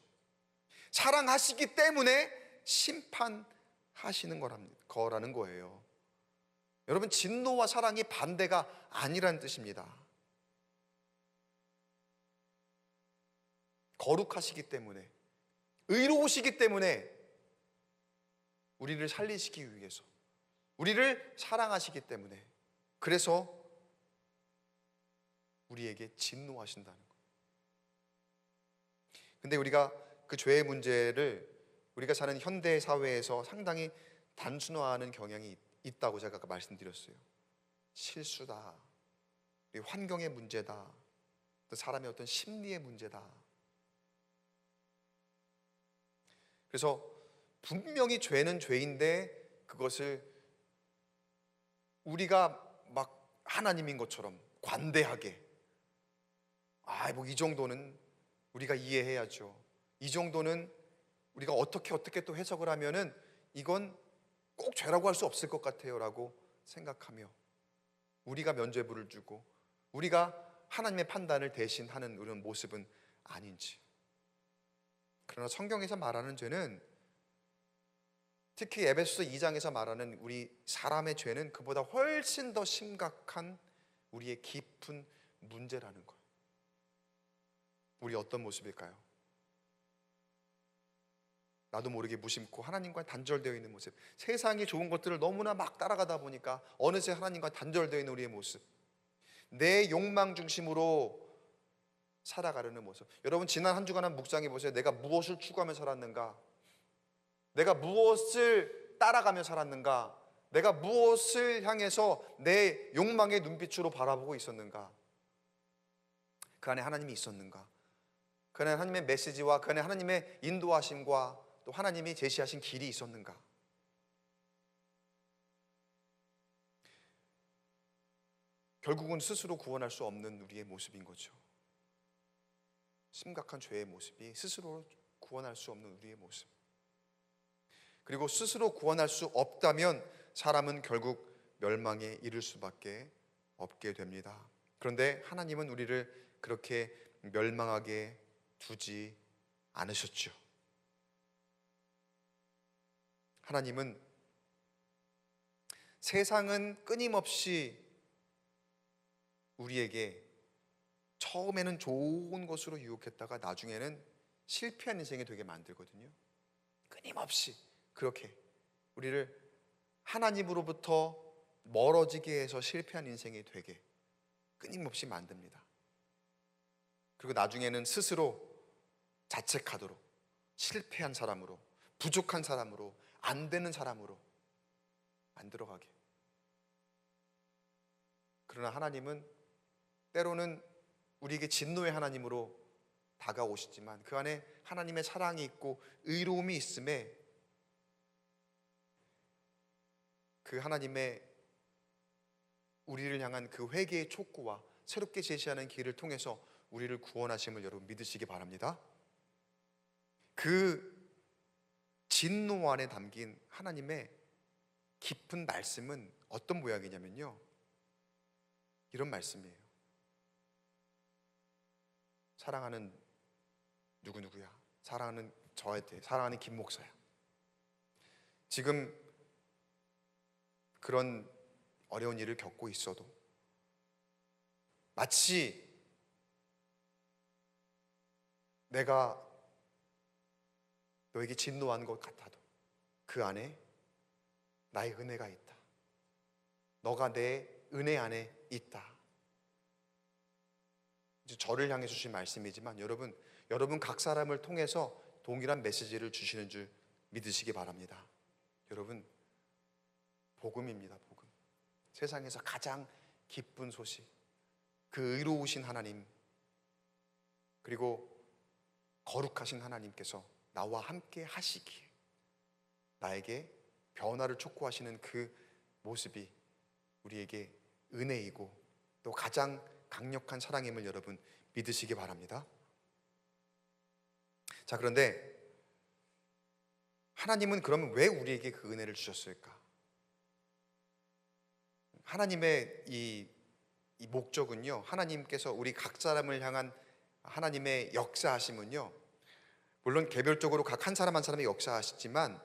사랑하시기 때문에 심판하시는 거라는 거예요. 여러분, 진노와 사랑이 반대가 아니라는 뜻입니다. 거룩하시기 때문에, 의로우시기 때문에 우리를 살리시기 위해서, 우리를 사랑하시기 때문에, 그래서 우리에게 진노하신다는 거예요. 근데 우리가 그 죄의 문제를 우리가 사는 현대 사회에서 상당히 단순화하는 경향이 있다고 제가 아까 말씀드렸어요. 실수다, 환경의 문제다, 또 사람의 어떤 심리의 문제다. 그래서 분명히 죄는 죄인데 그것을 우리가 막 하나님인 것처럼 관대하게, 뭐 이 정도는 우리가 이해해야죠, 이 정도는 우리가 어떻게 또 해석을 하면은 이건 꼭 죄라고 할 수 없을 것 같아요 라고 생각하며 우리가 면죄부를 주고 우리가 하나님의 판단을 대신하는 이런 모습은 아닌지. 그러나 성경에서 말하는 죄는, 특히 에베소서 2장에서 말하는 우리 사람의 죄는 그보다 훨씬 더 심각한 우리의 깊은 문제라는 거예요. 우리 어떤 모습일까요? 나도 모르게 무심코 하나님과 단절되어 있는 모습, 세상의 좋은 것들을 너무나 막 따라가다 보니까 어느새 하나님과 단절되어 있는 우리의 모습, 내 욕망 중심으로 살아가려는 모습. 여러분, 지난 한 주간 묵상해 보세요. 내가 무엇을 추구하며 살았는가? 내가 무엇을 따라가며 살았는가? 내가 무엇을 향해서 내 욕망의 눈빛으로 바라보고 있었는가? 그 안에 하나님이 있었는가? 그 안에 하나님의 메시지와 그 안에 하나님의 인도하심과 또 하나님이 제시하신 길이 있었는가? 결국은 스스로 구원할 수 없는 우리의 모습인 거죠. 심각한 죄의 모습이 스스로 구원할 수 없는 우리의 모습. 그리고 스스로 구원할 수 없다면 사람은 결국 멸망에 이를 수밖에 없게 됩니다. 그런데 하나님은 우리를 그렇게 멸망하게 두지 않으셨죠. 하나님은 세상은 끊임없이 우리에게 처음에는 좋은 것으로 유혹했다가 나중에는 실패한 인생이 되게 만들거든요. 끊임없이 그렇게 우리를 하나님으로부터 멀어지게 해서 실패한 인생이 되게 끊임없이 만듭니다. 그리고 나중에는 스스로 자책하도록 실패한 사람으로, 부족한 사람으로, 안 되는 사람으로 만들어가게. 그러나 하나님은 때로는 우리에게 진노의 하나님으로 다가오시지만 그 안에 하나님의 사랑이 있고 의로움이 있음에 그 하나님의 우리를 향한 그 회개의 촉구와 새롭게 제시하는 길을 통해서 우리를 구원하심을 여러분 믿으시기 바랍니다. 그 진노 안에 담긴 하나님의 깊은 말씀은 어떤 모양이냐면요, 이런 말씀이에요. 사랑하는 누구누구야, 사랑하는 저한테, 사랑하는 김 목사야, 지금 그런 어려운 일을 겪고 있어도 마치 내가 너에게 진노한 것 같아도 그 안에 나의 은혜가 있다. 너가 내 은혜 안에 있다. 이제 저를 향해 주신 말씀이지만 여러분 각 사람을 통해서 동일한 메시지를 주시는 줄 믿으시기 바랍니다. 여러분, 복음입니다. 복음. 세상에서 가장 기쁜 소식, 그 의로우신 하나님, 그리고 거룩하신 하나님께서 나와 함께 하시기에 나에게 변화를 촉구하시는 그 모습이 우리에게 은혜이고 또 가장 강력한 사랑임을 여러분 믿으시기 바랍니다. 자, 그런데 하나님은 그러면 왜 우리에게 그 은혜를 주셨을까? 하나님의 이 목적은요, 하나님께서 우리 각 사람을 향한 하나님의 역사하심은요, 물론 개별적으로 각 한 사람 한 사람이 역사하시지만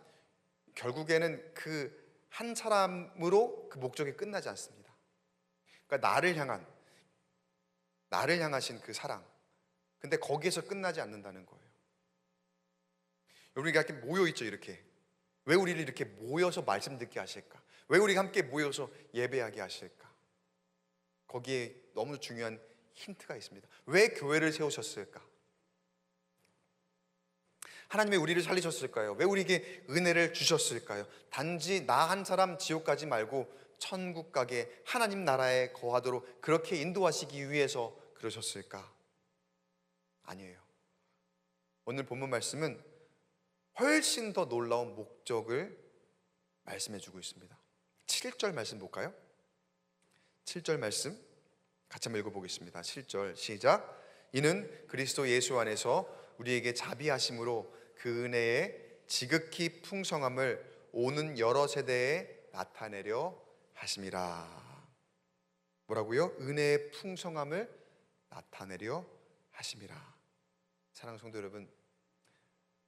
결국에는 그 한 사람으로 그 목적이 끝나지 않습니다. 그러니까 나를 향하신 그 사랑, 근데 거기에서 끝나지 않는다는 거예요. 우리가 이렇게 모여있죠. 이렇게 왜 우리를 이렇게 모여서 말씀 듣게 하실까? 왜 우리가 함께 모여서 예배하게 하실까? 거기에 너무 중요한 힌트가 있습니다. 왜 교회를 세우셨을까? 하나님이 우리를 살리셨을까요? 왜 우리에게 은혜를 주셨을까요? 단지 나 한 사람 지옥 가지 말고 천국 가게 하나님 나라에 거하도록 그렇게 인도하시기 위해서 그러셨을까? 아니에요. 오늘 본문 말씀은 훨씬 더 놀라운 목적을 말씀해 주고 있습니다. 7절 말씀 볼까요? 7절 말씀 같이 한번 읽어보겠습니다. 7절 시작. 이는 그리스도 예수 안에서 우리에게 자비하심으로 그 은혜의 지극히 풍성함을 오는 여러 세대에 나타내려 하심이라. 뭐라고요? 은혜의 풍성함을 나타내려 하심이라. 사랑하는 성도 여러분,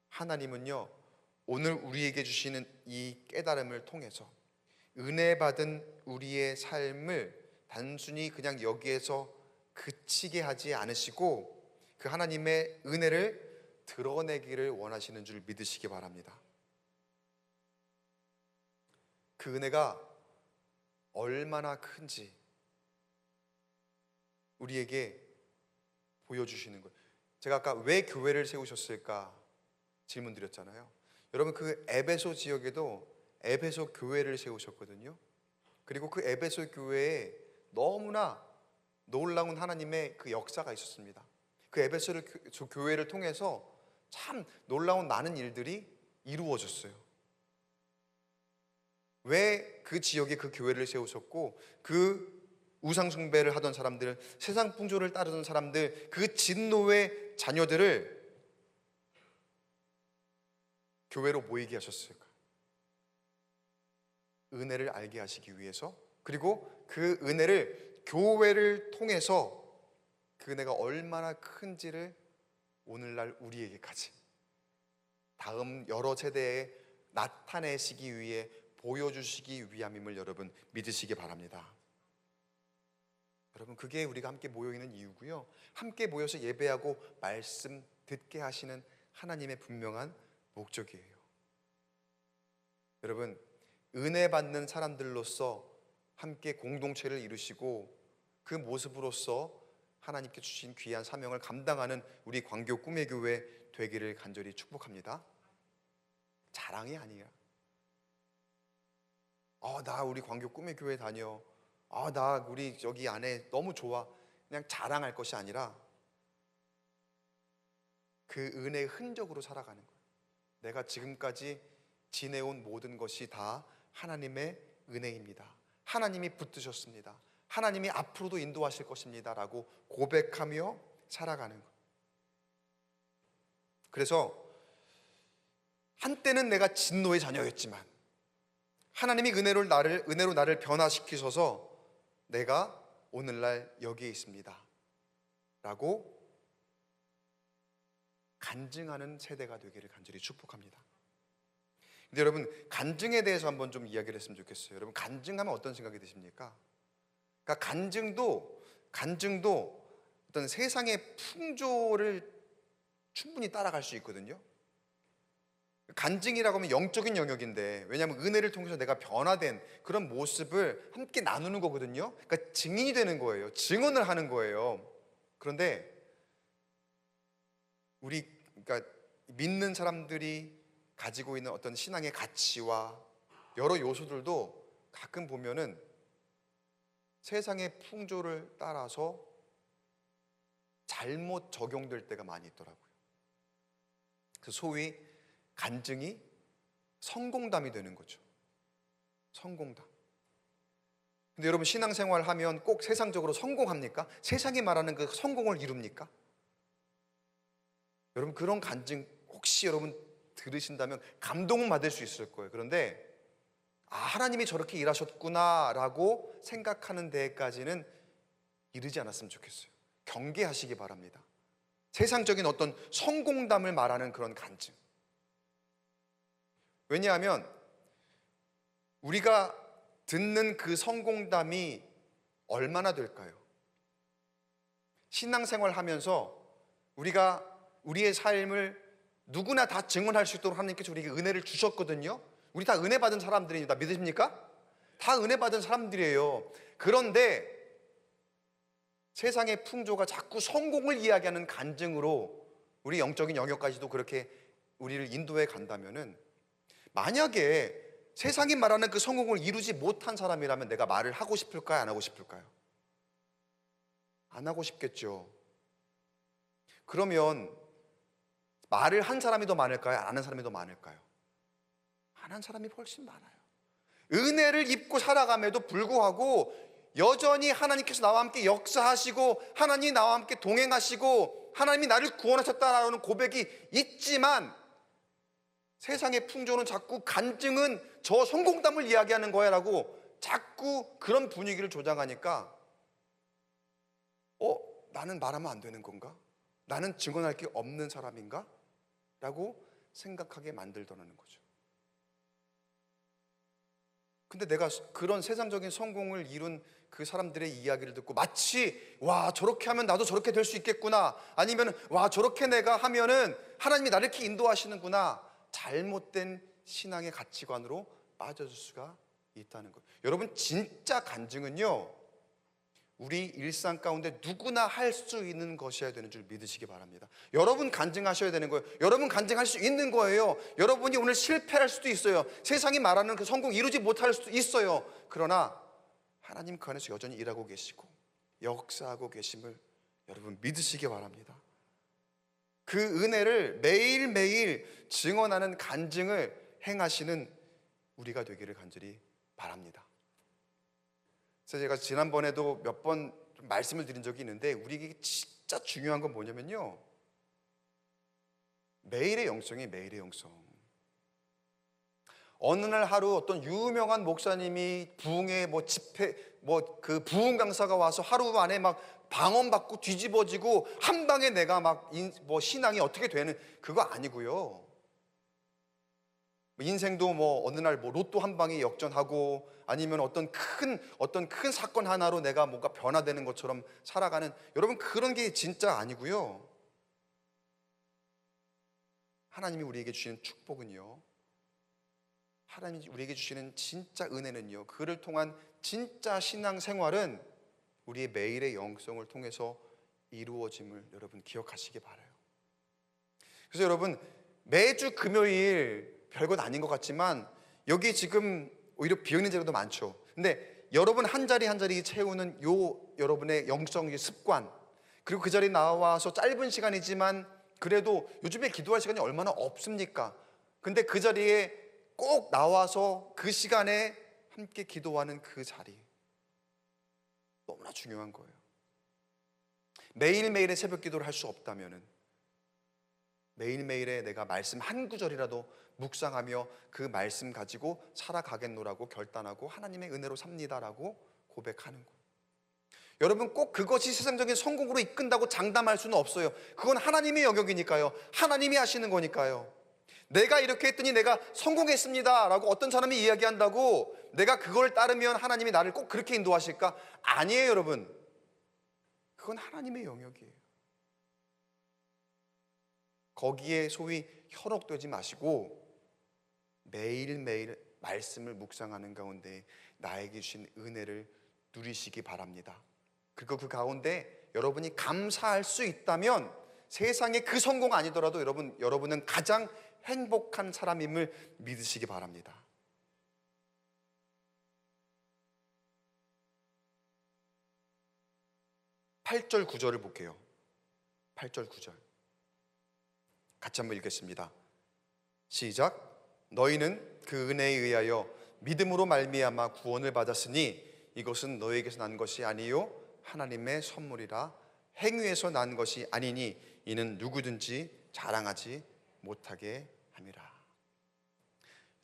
하나님은요, 오늘 우리에게 주시는 이 깨달음을 통해서 은혜 받은 우리의 삶을 단순히 그냥 여기에서 그치게 하지 않으시고 그 하나님의 은혜를 드러내기를 원하시는 줄 믿으시기 바랍니다. 그 은혜가 얼마나 큰지 우리에게 보여주시는 거예요. 제가 아까 왜 교회를 세우셨을까 질문 드렸잖아요. 여러분, 그 에베소 지역에도 에베소 교회를 세우셨거든요. 그리고 그 에베소 교회에 너무나 놀라운 하나님의 그 역사가 있었습니다. 그 에베소 교회를 통해서 참 놀라운 많은 일들이 이루어졌어요. 왜 그 지역에 그 교회를 세우셨고 그 우상 숭배를 하던 사람들, 세상 풍조를 따르던 사람들, 그 진노의 자녀들을 교회로 모이게 하셨을까? 은혜를 알게 하시기 위해서, 그리고 그 은혜를 교회를 통해서 그 은혜가 얼마나 큰지를 오늘날 우리에게까지 다음 여러 세대에 나타내시기 위해 보여주시기 위함임을 여러분 믿으시기 바랍니다. 여러분, 그게 우리가 함께 모여있는 이유고요, 함께 모여서 예배하고 말씀 듣게 하시는 하나님의 분명한 목적이에요. 여러분, 은혜 받는 사람들로서 함께 공동체를 이루시고 그 모습으로서 하나님께 주신 귀한 사명을 감당하는 우리 광교 꿈의 교회 되기를 간절히 축복합니다. 자랑이 아니야. 나 우리 광교 꿈의 교회 다녀. 나 우리 여기 안에 너무 좋아. 그냥 자랑할 것이 아니라 그 은혜의 흔적으로 살아가는 거예요. 내가 지금까지 지내온 모든 것이 다 하나님의 은혜입니다. 하나님이 붙드셨습니다. 하나님이 앞으로도 인도하실 것입니다 라고 고백하며 살아가는 거예요. 그래서 한때는 내가 진노의 자녀였지만 하나님이 은혜로 나를 변화시키셔서 내가 오늘날 여기에 있습니다 라고 간증하는 세대가 되기를 간절히 축복합니다. 근데 여러분, 간증에 대해서 한번 좀 이야기를 했으면 좋겠어요. 여러분, 간증하면 어떤 생각이 드십니까? 그러니까 간증도 어떤 세상의 풍조를 충분히 따라갈 수 있거든요. 간증이라고 하면 영적인 영역인데, 왜냐하면 은혜를 통해서 내가 변화된 그런 모습을 함께 나누는 거거든요. 그러니까 증인이 되는 거예요. 증언을 하는 거예요. 그런데 그러니까 믿는 사람들이 가지고 있는 어떤 신앙의 가치와 여러 요소들도 가끔 보면은 세상의 풍조를 따라서 잘못 적용될 때가 많이 있더라고요. 그래서 소위 간증이 성공담이 되는 거죠. 성공담. 근데 여러분, 신앙생활 하면 꼭 세상적으로 성공합니까? 세상이 말하는 그 성공을 이룹니까? 여러분, 그런 간증 혹시 여러분 들으신다면 감동은 받을 수 있을 거예요. 그런데 하나님이 저렇게 일하셨구나 라고 생각하는 데까지는 이르지 않았으면 좋겠어요. 경계하시기 바랍니다. 세상적인 어떤 성공담을 말하는 그런 간증. 왜냐하면 우리가 듣는 그 성공담이 얼마나 될까요? 신앙생활 하면서 우리가 우리의 삶을 누구나 다 증언할 수 있도록 하나님께서 우리에게 은혜를 주셨거든요. 우리 다 은혜 받은 사람들입니다. 믿으십니까? 다 은혜 받은 사람들이에요. 그런데 세상의 풍조가 자꾸 성공을 이야기하는 간증으로 우리 영적인 영역까지도 그렇게 우리를 인도해 간다면은, 만약에 세상이 말하는 그 성공을 이루지 못한 사람이라면 내가 말을 하고 싶을까요? 안 하고 싶을까요? 안 하고 싶겠죠. 그러면 말을 한 사람이 더 많을까요? 안 하는 사람이 더 많을까요? 안 한 사람이 훨씬 많아요. 은혜를 입고 살아감에도 불구하고 여전히 하나님께서 나와 함께 역사하시고 하나님이 나와 함께 동행하시고 하나님이 나를 구원하셨다라는 고백이 있지만, 세상의 풍조는 자꾸 간증은 저 성공담을 이야기하는 거야 라고 자꾸 그런 분위기를 조장하니까 나는 말하면 안 되는 건가? 나는 증언할 게 없는 사람인가? 라고 생각하게 만들더라는 거죠. 근데 내가 그런 세상적인 성공을 이룬 그 사람들의 이야기를 듣고 마치 저렇게 하면 나도 저렇게 될 수 있겠구나, 아니면 저렇게 내가 하면은 하나님이 나를 이렇게 인도하시는구나, 잘못된 신앙의 가치관으로 빠져들 수가 있다는 거예요. 여러분, 진짜 간증은요, 우리 일상 가운데 누구나 할 수 있는 것이어야 되는 줄 믿으시기 바랍니다. 여러분 간증하셔야 되는 거예요. 여러분 간증할 수 있는 거예요. 여러분이 오늘 실패할 수도 있어요. 세상이 말하는 그 성공 이루지 못할 수도 있어요. 그러나 하나님 그 안에서 여전히 일하고 계시고 역사하고 계심을 여러분 믿으시기 바랍니다. 그 은혜를 매일매일 증언하는 간증을 행하시는 우리가 되기를 간절히 바랍니다. 그래서 제가 지난번에도 몇 번 말씀을 드린 적이 있는데, 우리에게 진짜 중요한 건 뭐냐면요, 매일의 영성이 매일의 영성. 어느 날 하루 어떤 유명한 목사님이 부흥회 집회 그 부흥 강사가 와서 하루 만에 막 방언받고 뒤집어지고 한 방에 내가 막 신앙이 어떻게 되는, 그거 아니고요. 인생도 어느 날 로또 한 방에 역전하고, 아니면 어떤 큰 사건 하나로 내가 뭔가 변화되는 것처럼 살아가는, 여러분 그런 게 진짜 아니고요. 하나님이 우리에게 주시는 축복은요, 하나님이 우리에게 주시는 진짜 은혜는요, 그를 통한 진짜 신앙생활은 우리의 매일의 영성을 통해서 이루어짐을 여러분 기억하시기 바라요. 그래서 여러분, 매주 금요일 별것 아닌 것 같지만 여기 지금 오히려 비어있는 자리도 많죠. 근데 여러분 한 자리 한 자리 채우는 여러분의 영성의 습관, 그리고 그 자리에 나와서 짧은 시간이지만 그래도 요즘에 기도할 시간이 얼마나 없습니까? 근데 그 자리에 꼭 나와서 그 시간에 함께 기도하는 그 자리, 너무나 중요한 거예요. 매일매일의 새벽 기도를 할 수 없다면은 매일매일에 내가 말씀 한 구절이라도 묵상하며 그 말씀 가지고 살아가겠노라고 결단하고 하나님의 은혜로 삽니다라고 고백하는 거예요. 여러분, 꼭 그것이 세상적인 성공으로 이끈다고 장담할 수는 없어요. 그건 하나님의 영역이니까요. 하나님이 하시는 거니까요. 내가 이렇게 했더니 내가 성공했습니다 라고 어떤 사람이 이야기한다고 내가 그걸 따르면 하나님이 나를 꼭 그렇게 인도하실까? 아니에요, 여러분. 그건 하나님의 영역이에요. 거기에 소위 현혹되지 마시고 매일매일 말씀을 묵상하는 가운데 나에게 주신 은혜를 누리시기 바랍니다. 그리고 그 가운데 여러분이 감사할 수 있다면 세상의 그 성공 아니더라도 여러분은 가장 행복한 사람임을 믿으시기 바랍니다. 8절 9절을 볼게요. 8절 9절 같이 한번 읽겠습니다. 시작. 너희는 그 은혜에 의하여 믿음으로 말미암아 구원을 받았으니 이것은 너희에게서 난 것이 아니요 하나님의 선물이라. 행위에서 난 것이 아니니 이는 누구든지 자랑하지 못하게 함이라.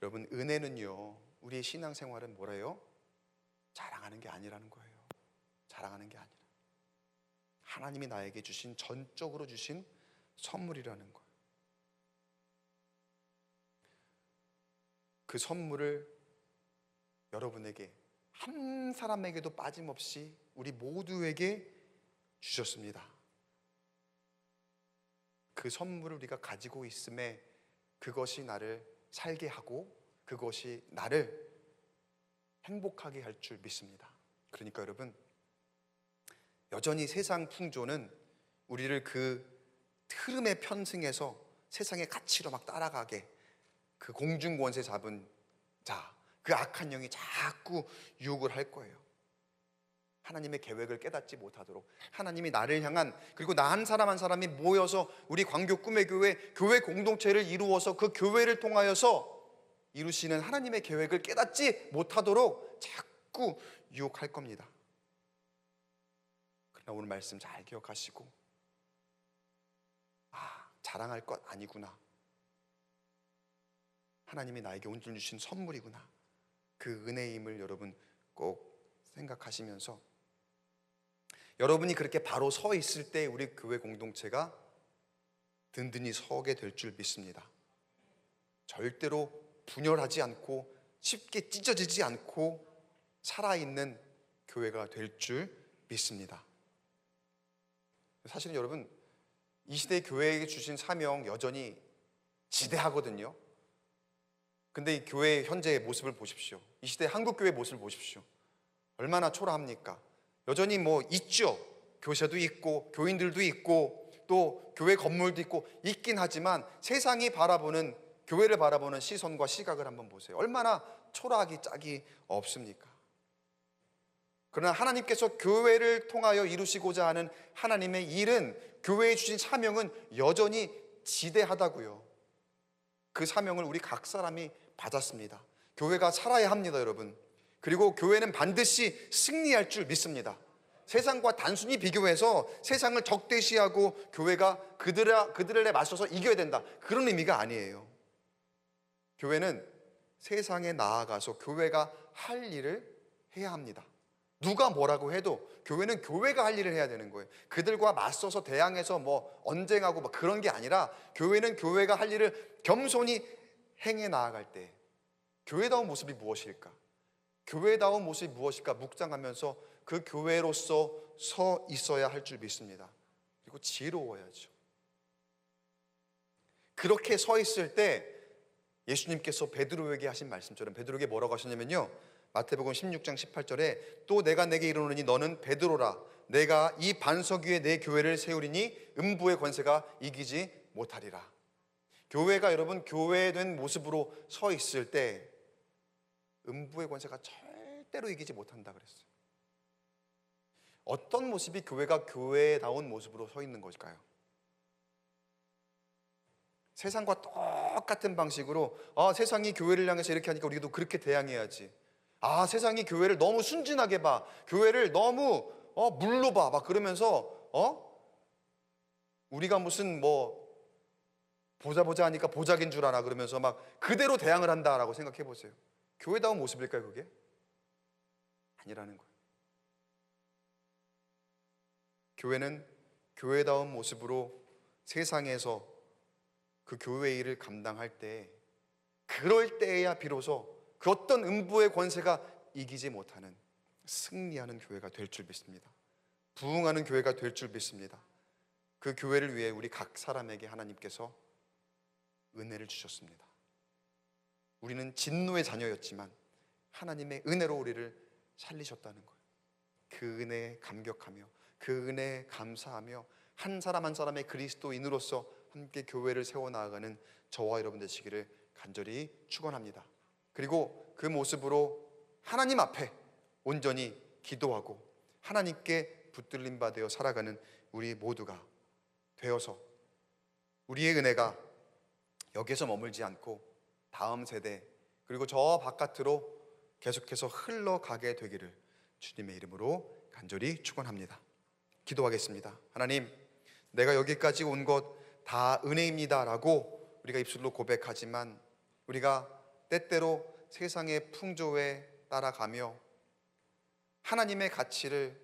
여러분, 은혜는요, 우리의 신앙생활은 뭐래요? 자랑하는 게 아니라는 거예요. 자랑하는 게 아니라 하나님이 나에게 주신, 전적으로 주신 선물이라는 거예요. 그 선물을 여러분에게, 한 사람에게도 빠짐없이 우리 모두에게 주셨습니다. 그 선물을 우리가 가지고 있음에 그것이 나를 살게 하고 그것이 나를 행복하게 할 줄 믿습니다. 그러니까 여러분, 여전히 세상 풍조는 우리를 그 흐름에 편승해서 세상의 가치로 막 따라가게, 그 공중권세 잡은 자, 그 악한 영이 자꾸 유혹을 할 거예요. 하나님의 계획을 깨닫지 못하도록, 하나님이 나를 향한, 그리고 나 한 사람 한 사람이 모여서 우리 광교 꿈의 교회 공동체를 이루어서 그 교회를 통하여서 이루시는 하나님의 계획을 깨닫지 못하도록 자꾸 유혹할 겁니다. 그러나 오늘 말씀 잘 기억하시고, 자랑할 것 아니구나, 하나님이 나에게 온줄 주신 선물이구나, 그 은혜임을 여러분 꼭 생각하시면서 여러분이 그렇게 바로 서 있을 때 우리 교회 공동체가 든든히 서게 될 줄 믿습니다. 절대로 분열하지 않고 쉽게 찢어지지 않고 살아있는 교회가 될 줄 믿습니다. 사실은 여러분, 이 시대 교회에게 주신 사명 여전히 지대하거든요. 근데 이 교회의 현재의 모습을 보십시오. 이 시대 한국 교회의 모습을 보십시오. 얼마나 초라합니까? 여전히 있죠. 교사도 있고 교인들도 있고 또 교회 건물도 있고 있긴 하지만 세상이 바라보는, 교회를 바라보는 시선과 시각을 한번 보세요. 얼마나 초라하기 짝이 없습니까? 그러나 하나님께서 교회를 통하여 이루시고자 하는 하나님의 일은, 교회에 주신 사명은 여전히 지대하다고요. 그 사명을 우리 각 사람이 받았습니다. 교회가 살아야 합니다, 여러분. 그리고 교회는 반드시 승리할 줄 믿습니다. 세상과 단순히 비교해서 세상을 적대시하고 교회가 그들에 맞서서 이겨야 된다, 그런 의미가 아니에요. 교회는 세상에 나아가서 교회가 할 일을 해야 합니다. 누가 뭐라고 해도 교회는 교회가 할 일을 해야 되는 거예요. 그들과 맞서서 대항해서 뭐 언쟁하고 막 그런 게 아니라, 교회는 교회가 할 일을 겸손히 행해 나아갈 때 교회다운 모습이 무엇일까? 교회다운 모습이 무엇일까 묵상하면서 그 교회로서 서 있어야 할 줄 믿습니다. 그리고 지혜로워야죠. 그렇게 서 있을 때 예수님께서 베드로에게 하신 말씀처럼, 베드로에게 뭐라고 하셨냐면요, 마태복음 16장 18절에 또 내가 내게 이르노니 너는 베드로라, 내가 이 반석 위에 내 교회를 세우리니 음부의 권세가 이기지 못하리라. 교회가 여러분 교회된 모습으로 서 있을 때 음부의 권세가 절대로 이기지 못한다 그랬어요. 어떤 모습이 교회가 교회다운 모습으로 서 있는 것일까요? 세상과 똑같은 방식으로 세상이 교회를 향해서 이렇게 하니까 우리도 그렇게 대항해야지. 세상이 교회를 너무 순진하게 봐, 교회를 너무 물로 봐, 막 그러면서 우리가 무슨 뭐 보자 하니까 보자기인 줄 아나 그러면서 막 그대로 대항을 한다라고 생각해 보세요. 교회다운 모습일까요, 그게? 아니라는 거예요. 교회는 교회다운 모습으로 세상에서 그 교회 일을 감당할 때, 그럴 때에야 비로소 그 어떤 음부의 권세가 이기지 못하는 승리하는 교회가 될 줄 믿습니다. 부흥하는 교회가 될 줄 믿습니다. 그 교회를 위해 우리 각 사람에게 하나님께서 은혜를 주셨습니다. 우리는 진노의 자녀였지만 하나님의 은혜로 우리를 살리셨다는 거예요. 그 은혜에 감격하며 그 은혜에 감사하며 한 사람 한 사람의 그리스도인으로서 함께 교회를 세워나가는 저와 여러분 되시기를 간절히 축원합니다. 그리고 그 모습으로 하나님 앞에 온전히 기도하고 하나님께 붙들림 받아 살아가는 우리 모두가 되어서 우리의 은혜가 여기서 머물지 않고 다음 세대 그리고 저 바깥으로 계속해서 흘러가게 되기를 주님의 이름으로 간절히 축원합니다. 기도하겠습니다. 하나님, 내가 여기까지 온 것 다 은혜입니다 라고 우리가 입술로 고백하지만 우리가 때때로 세상의 풍조에 따라가며 하나님의 가치를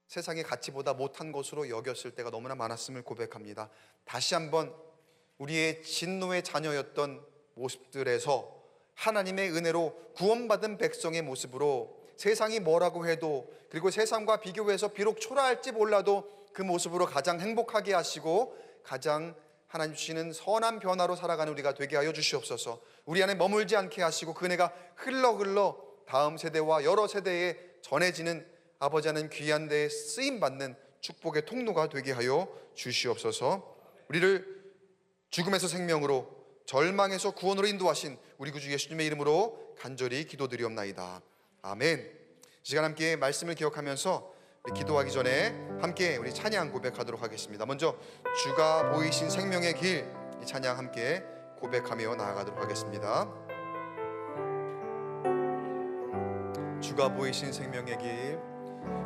세상의 가치보다 못한 것으로 여겼을 때가 너무나 많았음을 고백합니다. 다시 한번 우리의 진노의 자녀였던 모습들에서 하나님의 은혜로 구원받은 백성의 모습으로 세상이 뭐라고 해도, 그리고 세상과 비교해서 비록 초라할지 몰라도 그 모습으로 가장 행복하게 하시고 가장 하나님 주시는 선한 변화로 살아가는 우리가 되게 하여 주시옵소서. 우리 안에 머물지 않게 하시고 그 은혜가 흘러 다음 세대와 여러 세대에 전해지는 아버지 하나님 귀한 데에 쓰임받는 축복의 통로가 되게 하여 주시옵소서. 우리를 죽음에서 생명으로, 절망에서 구원으로 인도하신 우리 구주 예수님의 이름으로 간절히 기도드리옵나이다. 아멘. 이 시간 함께 말씀을 기억하면서 기도하기 전에 함께 우리 찬양 고백하도록 하겠습니다. 먼저 주가 보이신 생명의 길, 이 찬양 함께 고백하며 나아가도록 하겠습니다. 주가 보이신 생명의 길,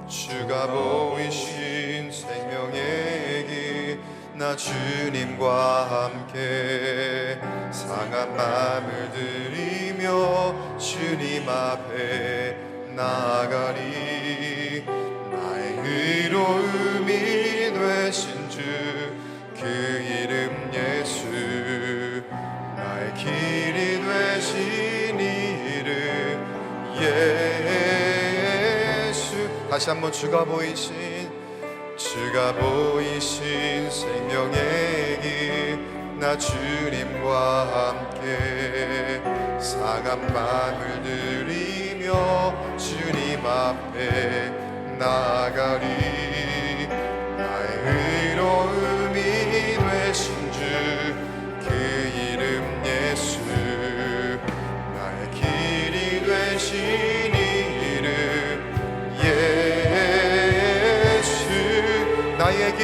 주가 보이신 생명의 길, 나 주님과 함께 상한 마음을 들이며 주님 앞에 나아가리. 나의 의로움이 되신 주, 그 이름 예수, 나의 길이 되신 이름 예수. 다시 한번 주가 보이신 생명의 길, 나 주님과 함께 상한 마음을 들이며 주님 앞에 나아가리. 나의 의로움이 되신 주, 그 이름 예수, 나의 길이 되신 이름 예수. 나의 길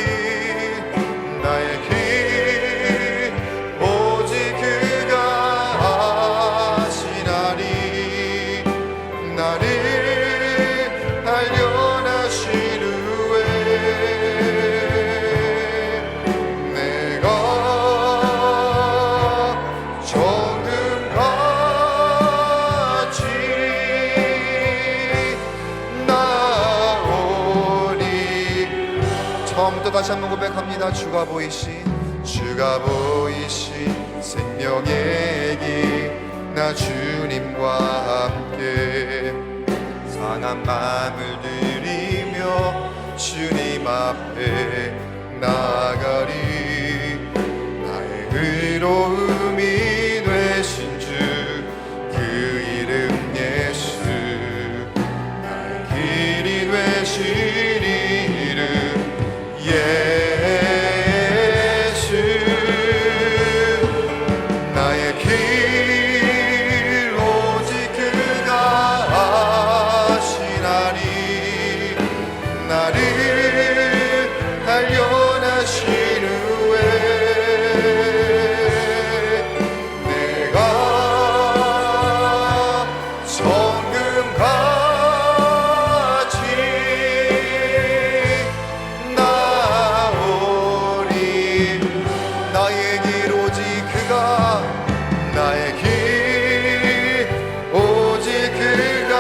오직 그가 하시나니. 나를 단련하신 후에 내가 정금같이 나오니. 처음부터 다시 한번 고백합니다. 주가 보이신 생명의 길, 나 주님과 함께 상한 마음을 들이며 주님 앞에 나가리. 나의 의로움이 되신 주, 그 이름 예수, 나의 길이 되신 이름 예수. 나의 길 오직 그가 아시나니. 나를 단련하신 후에 내가 정금같이 나오니. 나의 길 오직 그가, 나의 길 오직 그가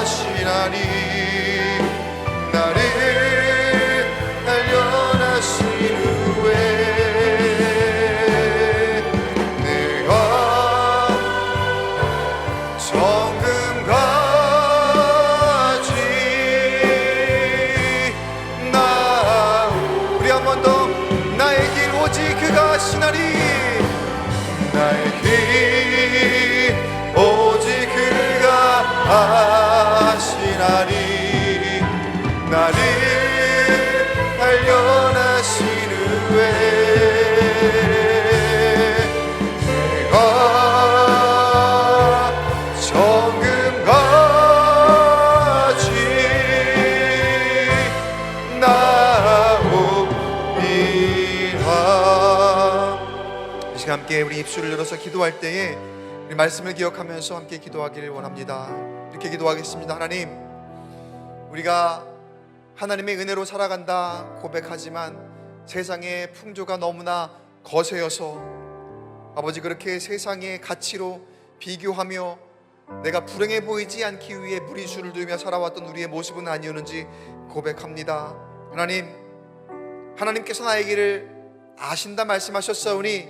아시나니. 나를 단련하신 후에 내가 정금같이 우리 한 번 더. 나의 길 오직 그가 아시나니. 나의 길 오직 그가 아시나니. 나를 단련하신 후에 내가 정금같이 나오리라. 이 시간 함께 우리 입술을 열어서 기도할 때에 우리 말씀을 기억하면서 함께 기도하기를 원합니다. 이렇게 기도하겠습니다. 하나님, 우리가 하나님의 은혜로 살아간다 고백하지만 세상의 풍조가 너무나 거세여서 아버지, 그렇게 세상의 가치로 비교하며 내가 불행해 보이지 않기 위해 무리수를 두며 살아왔던 우리의 모습은 아니었는지 고백합니다. 하나님, 하나님께서 나에게를 아신다 말씀하셨사오니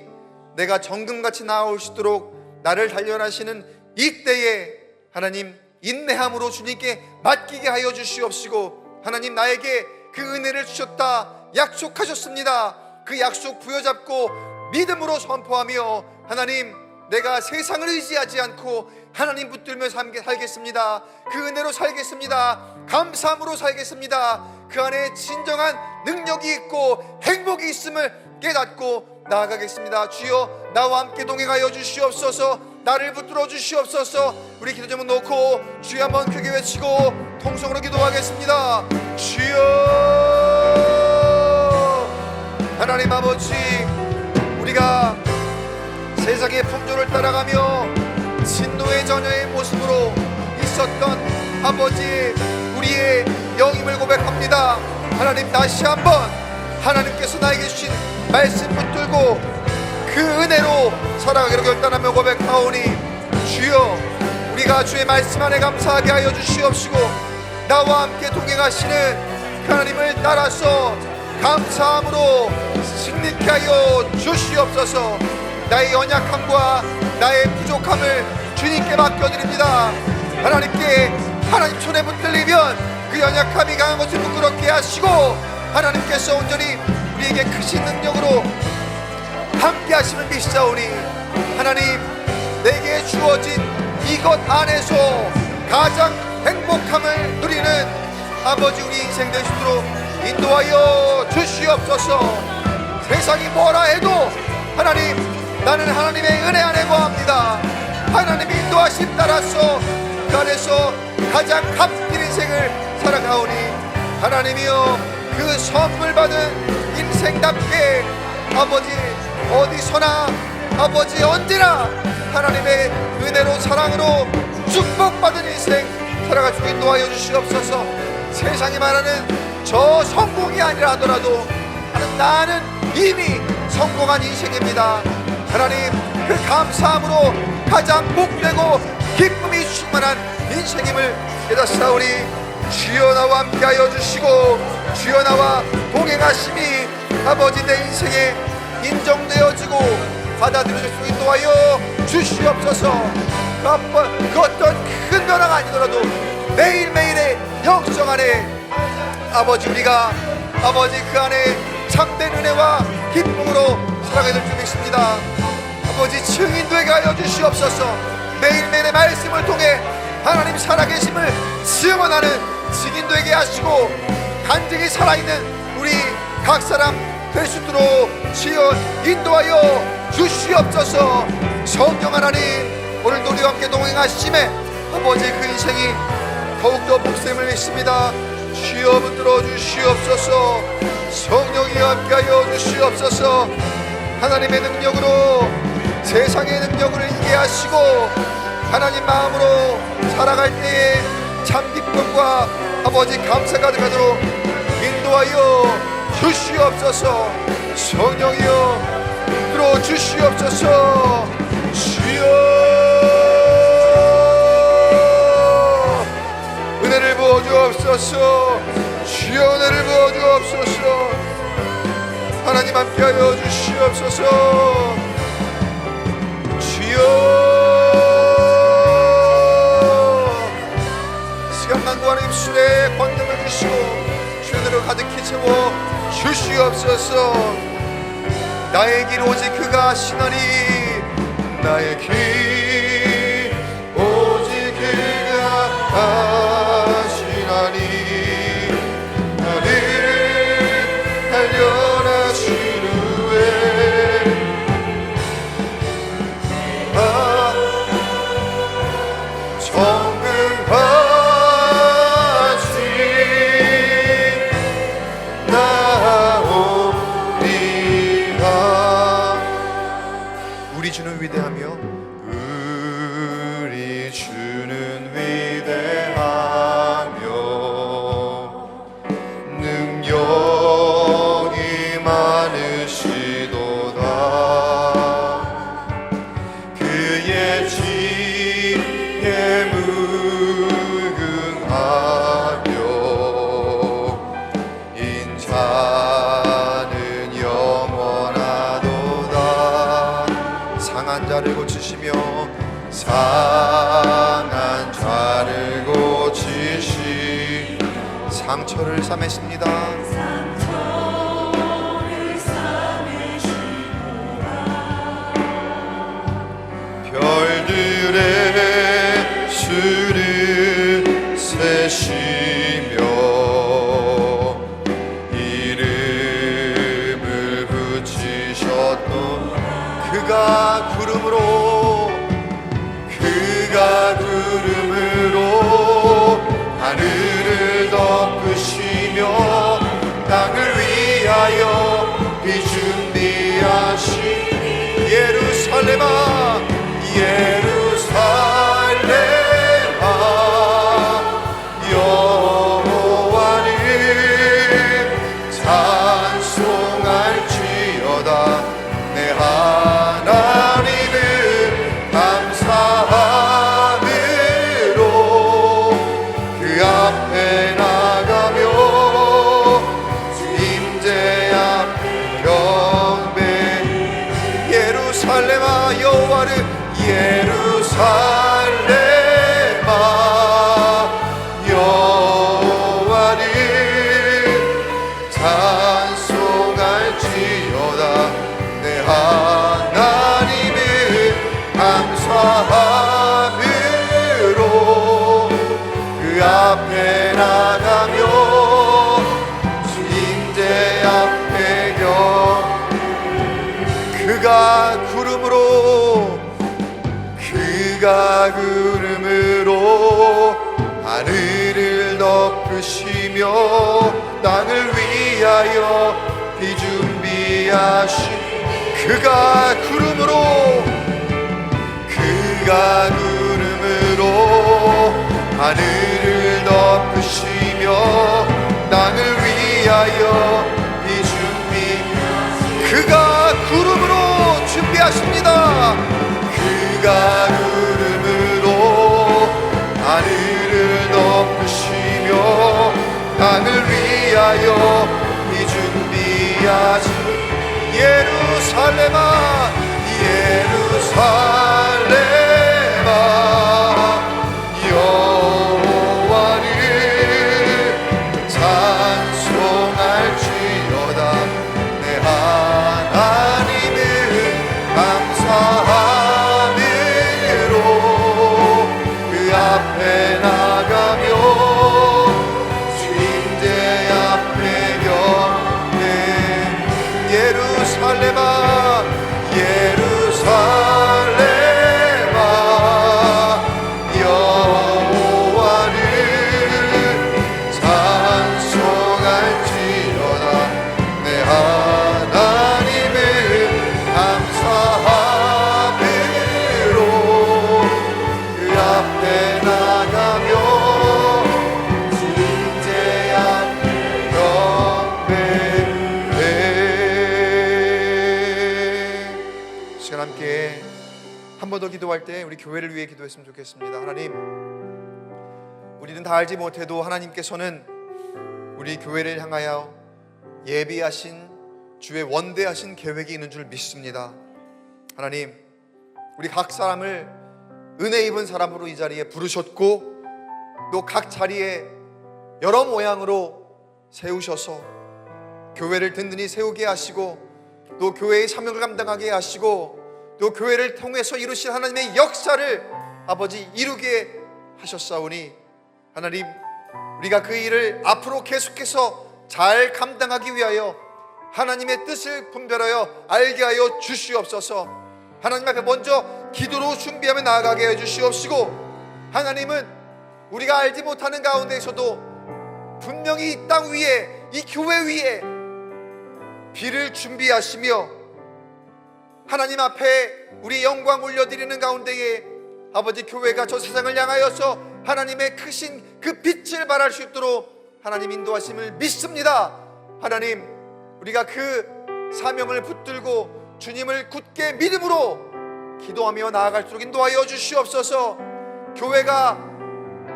내가 정금같이 나올 수 있도록 나를 단련하시는 이때에 하나님 인내함으로 주님께 맡기게 하여 주시옵시고, 하나님 나에게 그 은혜를 주셨다 약속하셨습니다. 그 약속 부여잡고 믿음으로 선포하며 하나님, 내가 세상을 의지하지 않고 하나님 붙들며 살겠습니다. 그 은혜로 살겠습니다. 감사함으로 살겠습니다. 그 안에 진정한 능력이 있고 행복이 있음을 깨닫고 나아가겠습니다. 주여, 나와 함께 동행하여 주시옵소서. 나를 붙들어 주시옵소서. 우리 기도 제목 놓고 주여 한번 크게 외치고 통성으로 기도하겠습니다. 주여, 하나님 아버지, 우리가 세상의 풍조를 따라가며 진노의 자녀의 모습으로 있었던 아버지, 우리의 영임을 고백합니다. 하나님, 다시 한번 하나님께서 나에게 주신 말씀 붙들고 그 은혜로 살아가기로 결단하며 고백하오니, 주여, 우리가 주의 말씀 안에 감사하게 하여 주시옵시고 나와 함께 동행하시는 그 하나님을 따라서 감사함으로 승리케 하여 주시옵소서. 나의 연약함과 나의 부족함을 주님께 맡겨드립니다. 하나님께, 하나님 손에 붙들리면 그 연약함이 강한 것을 부끄럽게 하시고 하나님께서 온전히 우리에게 크신 능력으로 함께 하심을 믿사오니, 하나님, 내게 주어진 이것 안에서 가장 행복함을 누리는 아버지, 우리 인생 될 수 있도록 인도하여 주시옵소서. 세상이 뭐라 해도 하나님, 나는 하나님의 은혜 안에 거합니다. 하나님의 인도하심 따라서 그 안에서 가장 값진 인생을 살아가오니, 하나님이여, 그 선물 받은 인생답게 아버지, 어디서나 아버지 언제나 하나님의 은혜로 사랑으로 축복받은 인생 살아갈 수 있게 도와여 주시옵소서. 세상이 말하는 저 성공이 아니라 하더라도 나는 이미 성공한 인생입니다. 하나님, 그 감사함으로 가장 복되고 기쁨이 충만한 인생임을 깨닫사오니 주여 나와 함께하여 주시고 주여 나와 동행하심이 아버지 내 인생에 인정되어지고 받아들여질 수 있도록 하여 주시옵소서. 그 어떤 큰 변화가 아니더라도 매일매일의 영성 안에 아버지 우리가 아버지 그 안에 참된 은혜와 기쁨으로 살아가게 될 줄 믿습니다. 아버지 증인되게 하여 주시옵소서. 매일매일의 말씀을 통해 하나님 살아계심을 증언하는 증인되게 하시고 간증이 살아있는 우리 각 사람 될 수 있도록 주여 인도하여 주시옵소서. 성령 하나님, 오늘도 우리와 함께 동행하심에 아버지 그 인생이 더욱더 복샘을 믿습니다. 주여 붙들어 주시옵소서. 성령이 함께하여 주시옵소서. 하나님의 능력으로 세상의 능력을 이기게 하시고 하나님 마음으로 살아갈 때에 참 기쁨과 아버지 감사가 가득하도록 인도하여 주시옵소서. 성령이여 들어 주시옵소서. 주여 은혜를 부어 주옵소서. 주여 은혜를 부어 주옵소서. 하나님 함께하여 주시옵소서. 주여 시간만고 입술에 권능을 주시고 주님으로 가득히 채워 주시옵소서. 나의 길 오직 그가 하시나니 나의 길 오직 그가 하시나니 나를 달려나신 후에 우리 주는 위대하며 우리 주는 위대하며 능력이 많으시도다. 그의 지혜 무궁하며 인자는 영원하도다. 상한 자를 고치시며 상한 자를 고치시 상처를 싸매십니다. 별들의 수를 세시며 이름을 붙이셨던 그가 구름으로 하늘을 덮으시며 땅을 위하여 비준비하신 예루살렘아 예루살렘아 여호와를 찬송할지어다. 내 하나님을 감사함으로 그 앞에 나가며 임재 앞 경배 예루살렘아 여호와를 예루살렘아 여호와를 찬송할지어다. 내 하나님을 감사함으로 그 앞에 나가며 임재 앞에 그가 구름으로 하늘을 덮으시며 땅을 위하여 비준비하신 그가 구름으로 기도하겠습니다. 그가 구름으로 하늘을 덮으시며 땅을 위하여 이 준비하신 예루살렘아 예루살렘아 여호와를 찬송할지어다. 내 하나님을 감사함으로 그 앞에 나가며 주인대 앞에 경배. 예루살렘아 예루살렘아 여호와를 찬송할지어다. 내 하나님을 감사함으로 그 앞에 나가며 주인대 앞에 경배해. 시간 함께 한 번 더 기도할 때 우리 교회를 위해 기도했으면 좋겠습니다. 하나님, 우리는 다 알지 못해도 하나님께서는 우리 교회를 향하여 예비하신 주의 원대하신 계획이 있는 줄 믿습니다. 하나님, 우리 각 사람을 은혜 입은 사람으로 이 자리에 부르셨고 또 각 자리에 여러 모양으로 세우셔서 교회를 든든히 세우게 하시고 또 교회의 사명을 감당하게 하시고 또 교회를 통해서 이루실 하나님의 역사를 아버지 이루게 하셨사오니 하나님, 우리가 그 일을 앞으로 계속해서 잘 감당하기 위하여 하나님의 뜻을 분별하여 알게 하여 주시옵소서. 하나님 앞에 먼저 기도로 준비하며 나아가게 해 주시옵시고, 하나님은 우리가 알지 못하는 가운데에서도 분명히 이 땅 위에, 이 교회 위에 비를 준비하시며 하나님 앞에 우리 영광 올려드리는 가운데에 아버지 교회가 저 세상을 향하여서 하나님의 크신 그 빛을 발할 수 있도록 하나님 인도하심을 믿습니다. 하나님, 우리가 그 사명을 붙들고 주님을 굳게 믿음으로 기도하며 나아갈수록 인도하여 주시옵소서. 교회가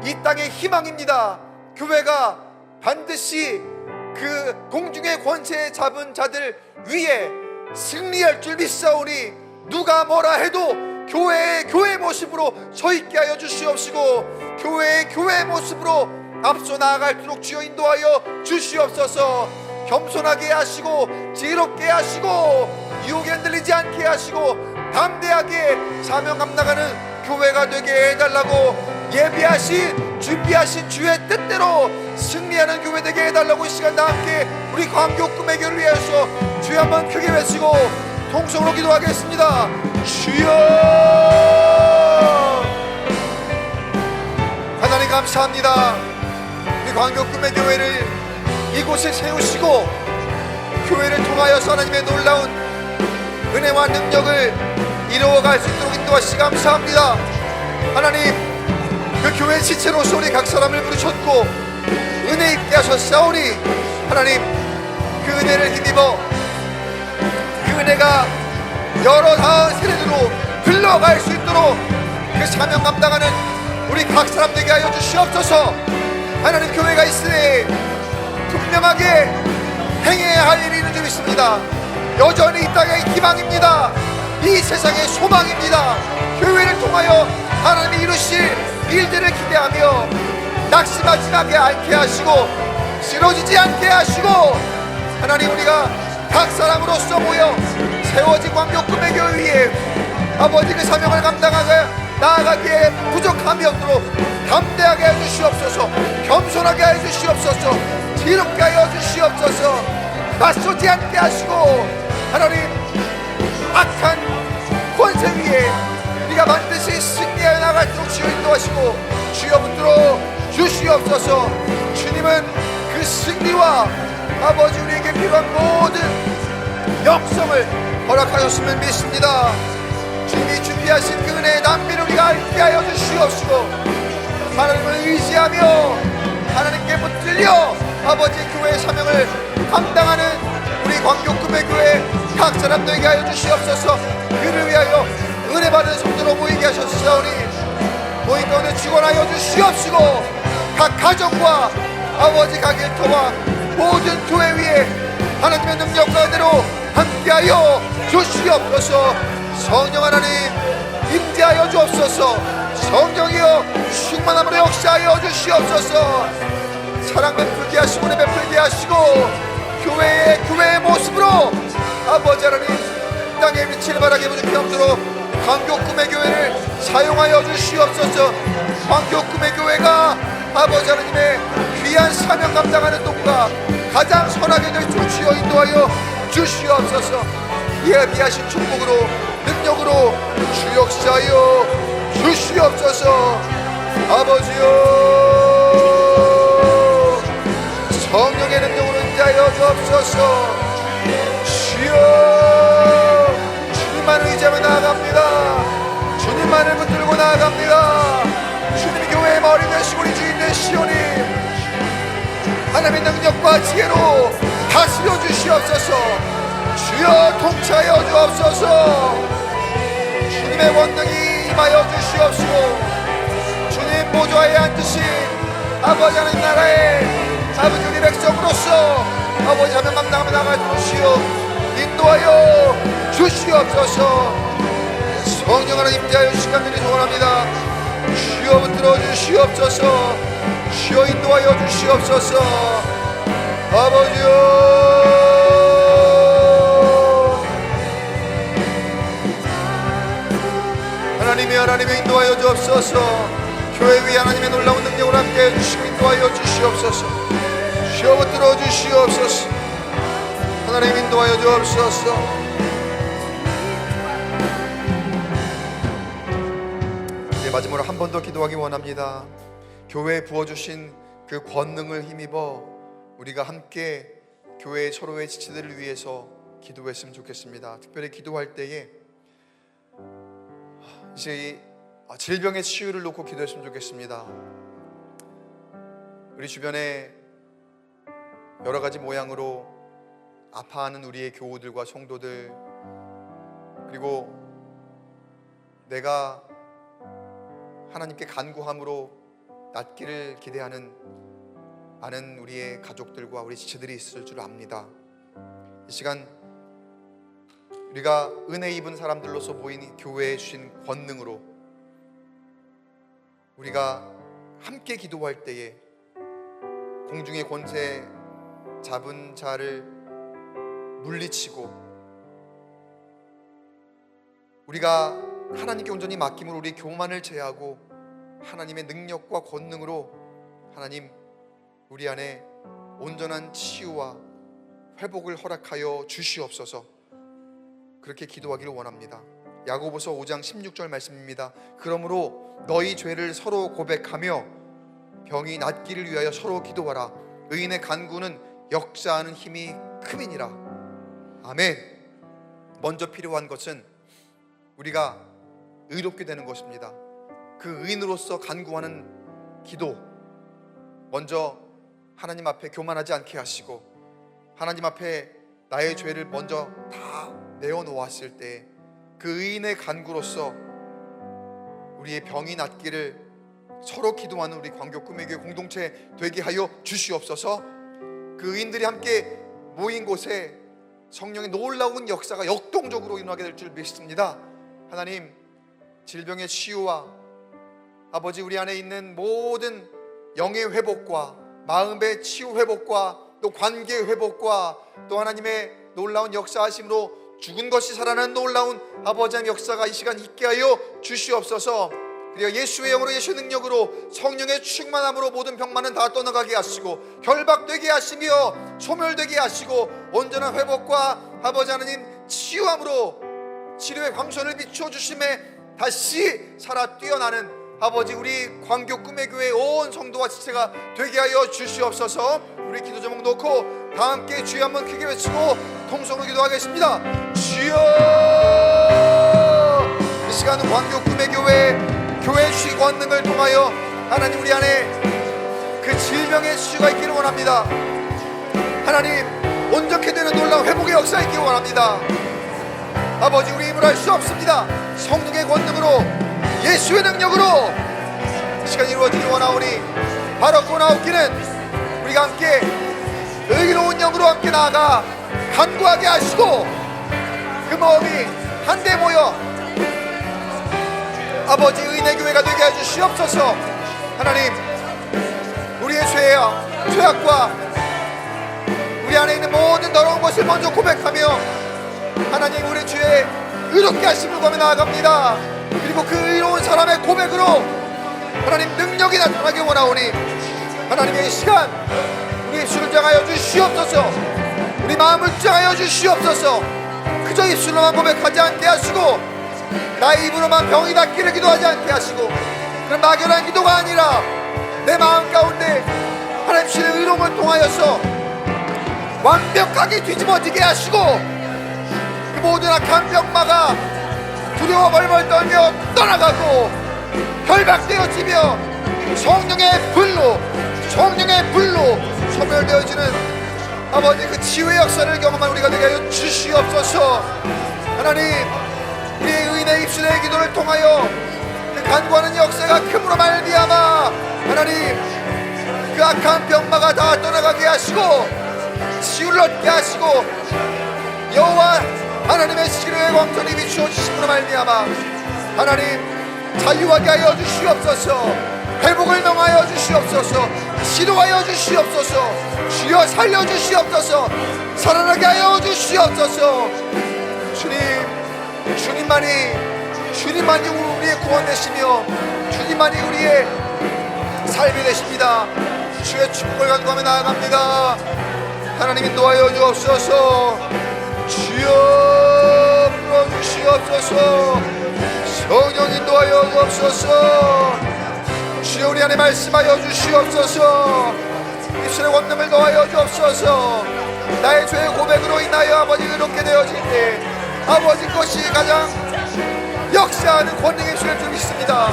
이 땅의 희망입니다. 교회가 반드시 그 공중의 권세 잡은 자들 위에 승리할 줄 믿사오니 누가 뭐라 해도 교회의 교회 모습으로 서 있게 하여 주시옵시고 교회의 교회 모습으로 앞서 나아갈수록 주여 인도하여 주시옵소서. 겸손하게 하시고 지혜롭게 하시고 유혹에 흔들리지 않게 하시고 담대하게 사명 감당하는 교회가 되게 해달라고, 예비하신 준비하신 주의 뜻대로 승리하는 교회 되게 해달라고 이 시간 다 함께 우리 광교 꿈의 교회를 위해서 주여 한번 크게 외치고 통성으로 기도하겠습니다. 주여, 하나님 감사합니다. 우리 광교 꿈의 교회를 이곳에 세우시고 교회를 통하여서 하나님의 놀라운 은혜와 능력을 이루어갈 수 있도록 인도하시기 감사합니다. 하나님, 그 교회 지체로서 우리 각 사람을 부르셨고 은혜 있게 하셨사오니 하나님, 그 은혜를 힘입어 그 은혜가 여러 다음 세대로 흘러갈 수 있도록 그 사명 감당하는 우리 각 사람 되게 하여 주시옵소서. 하나님, 교회가 있으니 분명하게 행해야 할 일이 있는 줄 믿습니다. 여전히 이 땅의 희망입니다. 이 세상의 소망입니다. 교회를 통하여 하나님이 이루실 일들을 기대하며 낙심하지 않게 하시고 쓰러지지 않게 하시고 하나님, 우리가 각 사람으로서 모여 세워진 광교 꿈의 교회 위에 아버지 그 사명을 감당하게 나아가기에 부족함이 없도록 담대하게 해주시옵소서. 겸손하게 해주시옵소서. 지혜롭게 하여 주시옵소서. 맞서지 않게 하시고 하나님, 악한 권세 위에 우리가 반드시 승리하여 나갈수록 주여 인도하시고 주여 붙들어 주시옵소서. 주님은 그 승리와 아버지 우리에게 필요한 모든 역성을 허락하셨음을 믿습니다. 주님이 준비하신 그 은혜의 낭비를 우리가 알게 하여 주시옵시고 하나님을 의지하며 하나님께 붙들려 아버지 교회의 사명을 감당하는 우리 광교꿈의 교회 각 사람 되게 하여 주시옵소서. 그를 위하여 은혜 받은 성도로 모이게 하셨사오니 모인 가운데 축원하여 주시옵시고 각 가정과 아버지 각 일터와 모든 교회 위에 하나님의 능력과 은혜로 함께하여 주시옵소서. 성령 하나님 임재하여 주옵소서. 성령이여 충만함으로 역사하여 주시옵소서. 사랑 베풀게 하시고 은혜 베풀게 하시고 교회의 모습으로 아버지 하나님 땅에 빛을 발하게 부족히 없도록 광교꿈의 교회를 사용하여 주시옵소서. 광교꿈의 교회가 아버지 하나님의 귀한 사명 감당하는 동과 가장 선하게 될 줄 주여 인도하여 주시옵소서. 예비하신 축복으로 능력으로 주 역사하여 주시옵소서. 아버지여 성령의 능력으로 인자하여 주옵소서. 주여 주님만을 의지하며 나아갑니다. 주님만을 붙들고 나아갑니다. 주님이 교회의 머리 되시고 우리 주인 되시오니 하나님의 능력과 지혜로 다스려 주시옵소서. 주여 통치하여 주옵소서. 주님의 권능이 임하여 주시옵시고 주님 보좌에 앉으신 아버지 하나님 나라의 아버지 우리 백성으로서 아버지 사명 감당하며 나갈 주시오 인도하여 주시옵소서. 성령 하나님 임재하여 시간들이 소원합니다. 주여 붙들어 주시옵소서. 주여 인도하여 주시옵소서. 아버지여 하나님의 인도하여 주옵소서. 교회 위에 하나님의 놀라운 능력을 함께 해주시고 인도하여 주시옵소서. 주여 붙들어 주시옵소서. 하나님 인도하여 주옵소서. 이제 마지막으로 한 번 더 기도하기 원합니다. 교회에 부어주신 그 권능을 힘입어 우리가 함께 교회 서로의 지체들을 위해서 기도했으면 좋겠습니다. 특별히 기도할 때에 이제 이 질병의 치유를 놓고 기도했으면 좋겠습니다. 우리 주변에 여러 가지 모양으로 아파하는 우리의 교우들과 성도들, 그리고 내가 하나님께 간구함으로 낫기를 기대하는 많은 우리의 가족들과 우리 지체들이 있을 줄 압니다. 이 시간 우리가 은혜 입은 사람들로서 모인 교회에 주신 권능으로 우리가 함께 기도할 때에 공중의 권세 잡은 자를 물리치고 우리가 하나님께 온전히 맡김으로 우리 교만을 제하고 하나님의 능력과 권능으로 하나님 우리 안에 온전한 치유와 회복을 허락하여 주시옵소서. 그렇게 기도하기를 원합니다. 야고보서 5장 16절 말씀입니다. 그러므로 너희 죄를 서로 고백하며 병이 낫기를 위하여 서로 기도하라. 의인의 간구는 역사하는 힘이 큼이니라. 아멘. 먼저 필요한 것은 우리가 의롭게 되는 것입니다. 그 의인으로서 간구하는 기도, 먼저 하나님 앞에 교만하지 않게 하시고 하나님 앞에 나의 죄를 먼저 다 내어놓았을 때 그 의인의 간구로서 우리의 병이 낫기를 서로 기도하는 우리 광교꿈의 교회 공동체 되게 하여 주시옵소서. 그 의인들이 함께 모인 곳에 성령의 놀라운 역사가 역동적으로 일어나게 될 줄 믿습니다. 하나님, 질병의 치유와 아버지 우리 안에 있는 모든 영의 회복과 마음의 치유 회복과 또 관계의 회복과 또 하나님의 놀라운 역사하심으로 죽은 것이 살아나는 놀라운 아버지 하나님의 역사가 이 시간 있게 하여 주시옵소서. 그리고 예수의 영으로 예수의 능력으로 성령의 충만함으로 모든 병만은 다 떠나가게 하시고 결박되게 하시며 소멸되게 하시고 온전한 회복과 아버지 하나님 치유함으로 치료의 광선을 비춰주심에 다시 살아 뛰어나는 아버지 우리 광교꿈의 교회 온 성도와 지체가 되게 하여 주시옵소서. 우리 기도 제목 놓고 다 함께 주여 한번 크게 외치고 통성으로 기도하겠습니다. 주여, 이 시간은 광교꿈의 교회 주신 권능을 통하여 하나님 우리 안에 그 질병의 치유가 있기를 원합니다. 하나님 온전케 되는 놀라운 회복의 역사 있기 원합니다. 아버지, 우리 힘으로 할 수 없습니다. 성령의 권능으로, 예수의 능력으로 이 시간 이루어지기 원하오니 바로 고나옵기는 우리가 함께 의로운 영으로 함께 나아가 간구하게 하시고 그 마음이 한데 모여 아버지 의인의 교회가 되게 해주시옵소서. 하나님, 우리의 죄악과 우리 안에 있는 모든 더러운 것을 먼저 고백하며 하나님 우리 주의 의롭게 하심을 구하며 나아갑니다. 그리고 그 의로운 사람의 고백으로 하나님 능력이 나타나게 원하오니 하나님의 시간 우리 입술을 장하여 주시옵소서. 우리 마음을 장하여 주시옵소서. 그저 입술로만 고백하지 않게 하시고 나의 입으로만 병이 낫기를 기도하지 않게 하시고 그런 막연한 기도가 아니라 내 마음 가운데 하나님 신의 의로움을 통하여서 완벽하게 뒤집어지게 하시고 그 모든 악한 병마가 두려워 벌벌 떨며 떠나가고 결박되어지며 성령의 불로 소멸되어지는 아버지 그 치유의 역사를 경험한 우리가 되게 하여 주시옵소서. 하나님, 우리의 의인의 입술의 기도를 통하여 그 간구하는 역사가 큼으로 말미암아 하나님 그 악한 병마가 다 떠나가게 하시고 치유를 얻게 하시고 여호와 하나님의 시로의 광선이 비추어 주심으로 말미암아 하나님 자유하게 하여 주시옵소서. 회복을 명하여 주시옵소서. 치료하여 주시옵소서. 주여 살려 주시옵소서. 살아나게 하여 주시옵소서. 주님만이 우리의 구원 되시며 주님만이 우리의 삶이 되십니다. 주의 축복을 간구하며 나아갑니다. 하나님 인도하여 주옵소서. 주여 불러주시옵소서. 성령 인도하여 주옵소서. 주여 우리 안에 말씀하여 주시옵소서. 입술의 권능을 더하여 주옵소서. 나의 죄의 고백으로 인하여 아버지 의롭게 되어질 때 아버지 것이 가장 역사하는 권능의 주를 줄 믿습니다.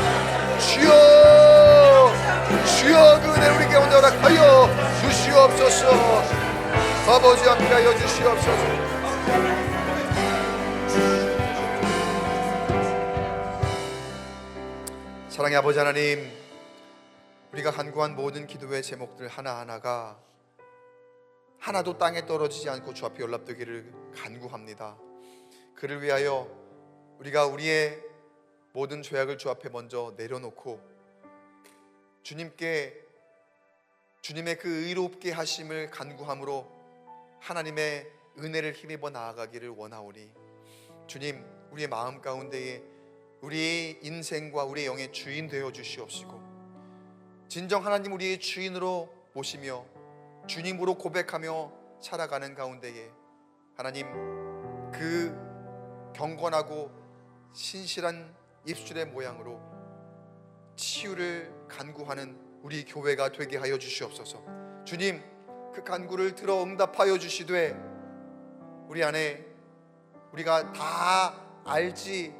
주여 그 은혜 우리에게 오늘 허락하여 주시옵소서. 아버지 함께하여 주시옵소서. 사랑의 아버지 하나님, 우리가 간구한 모든 기도의 제목들 하나하나가 하나도 땅에 떨어지지 않고 주 앞에 연락되기를 간구합니다. 그를 위하여 우리가 우리의 모든 죄악을 주 앞에 먼저 내려놓고 주님의 그 의롭게 하심을 간구함으로 하나님의 은혜를 힘입어 나아가기를 원하오니 주님, 우리의 마음 가운데에 우리의 인생과 우리의 영의 주인 되어 주시옵시고 진정 하나님 우리의 주인으로 모시며 주님으로 고백하며 살아가는 가운데에 하나님 그 경건하고 신실한 입술의 모양으로 치유를 간구하는 우리 교회가 되게 하여 주시옵소서. 주님, 그 간구를 들어 응답하여 주시되 우리 안에 우리가 다 알지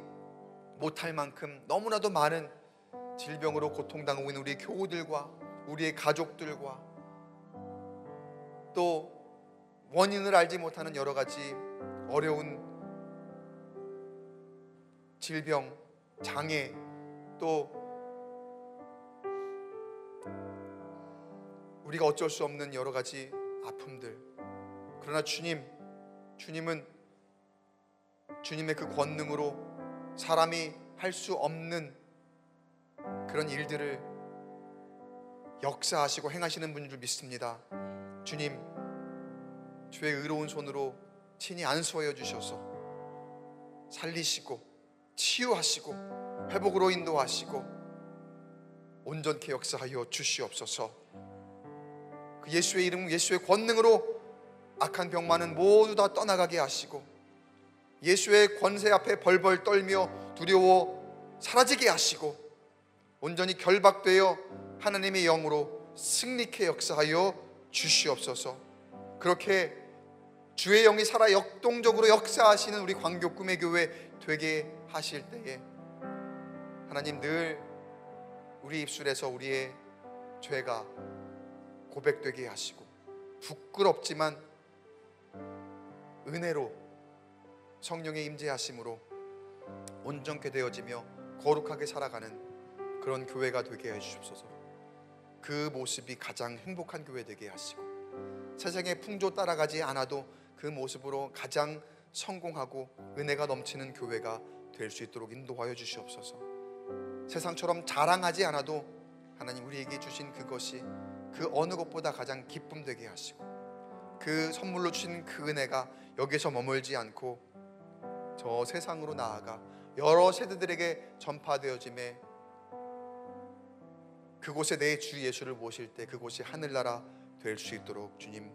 못할 만큼 너무나도 많은 질병으로 고통당하고 있는 우리 교우들과 우리의 가족들과 또 원인을 알지 못하는 여러 가지 어려운 질병, 장애, 또 우리가 어쩔 수 없는 여러 가지 아픔들, 그러나 주님은 주님의 그 권능으로 사람이 할 수 없는 그런 일들을 역사하시고 행하시는 분인 줄 믿습니다. 주님, 주의 의로운 손으로 친히 안수하여 주셔서 살리시고 치유하시고 회복으로 인도하시고 온전케 역사하여 주시옵소서. 그 예수의 이름, 예수의 권능으로 악한 병만은 모두 다 떠나가게 하시고 예수의 권세 앞에 벌벌 떨며 두려워 사라지게 하시고 온전히 결박되어 하나님의 영으로 승리케 역사하여 주시옵소서. 그렇게 주의 영이 살아 역동적으로 역사하시는 우리 광교 꿈의 교회 되게 하실 때에 하나님 늘 우리 입술에서 우리의 죄가 고백되게 하시고 부끄럽지만 은혜로 성령의 임재하심으로 온전케 되어지며 거룩하게 살아가는 그런 교회가 되게 해주옵소서. 그 모습이 가장 행복한 교회 되게 하시고 세상의 풍조 따라가지 않아도 그 모습으로 가장 성공하고 은혜가 넘치는 교회가 될 수 있도록 인도하여 주시옵소서. 세상처럼 자랑하지 않아도 하나님 우리에게 주신 그것이 그 어느 것보다 가장 기쁨 되게 하시고 그 선물로 주신 그 은혜가 여기서 머물지 않고 저 세상으로 나아가 여러 세대들에게 전파되어짐에 그곳에 내 주 예수를 모실 때 그곳이 하늘나라 될 수 있도록 주님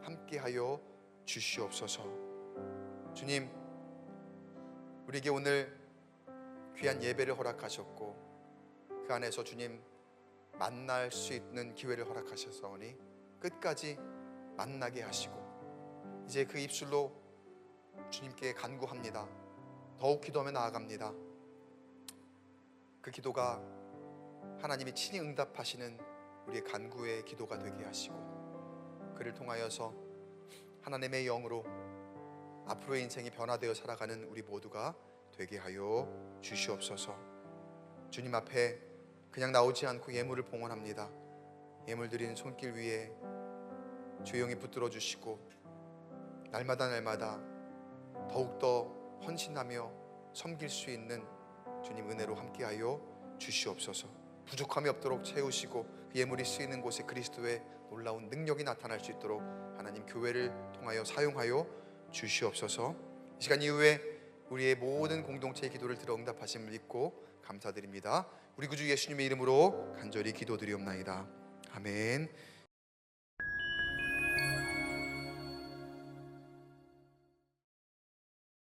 함께하여 주시옵소서. 주님, 우리에게 오늘 귀한 예배를 허락하셨고 그 안에서 주님 만날 수 있는 기회를 허락하셨사오니 끝까지 만나게 하시고 이제 그 입술로 주님께 간구합니다. 더욱 기도하며 나아갑니다. 그 기도가 하나님이 친히 응답하시는 우리의 간구의 기도가 되게 하시고 그를 통하여서 하나님의 영으로 앞으로의 인생이 변화되어 살아가는 우리 모두가 되게 하여 주시옵소서. 주님 앞에 그냥 나오지 않고 예물을 봉헌합니다. 예물 드리는 손길 위에 주의 영이 붙들어 주시고 날마다 더욱더 헌신하며 섬길 수 있는 주님 은혜로 함께하여 주시옵소서. 부족함이 없도록 채우시고 그 예물이 쓰이는 곳에 그리스도의 놀라운 능력이 나타날 수 있도록 하나님 교회를 통하여 사용하여 주시옵소서. 이 시간 이후에 우리의 모든 공동체의 기도를 들어 응답하심을 믿고 감사드립니다. 우리 구주 예수님의 이름으로 간절히 기도드리옵나이다. 아멘.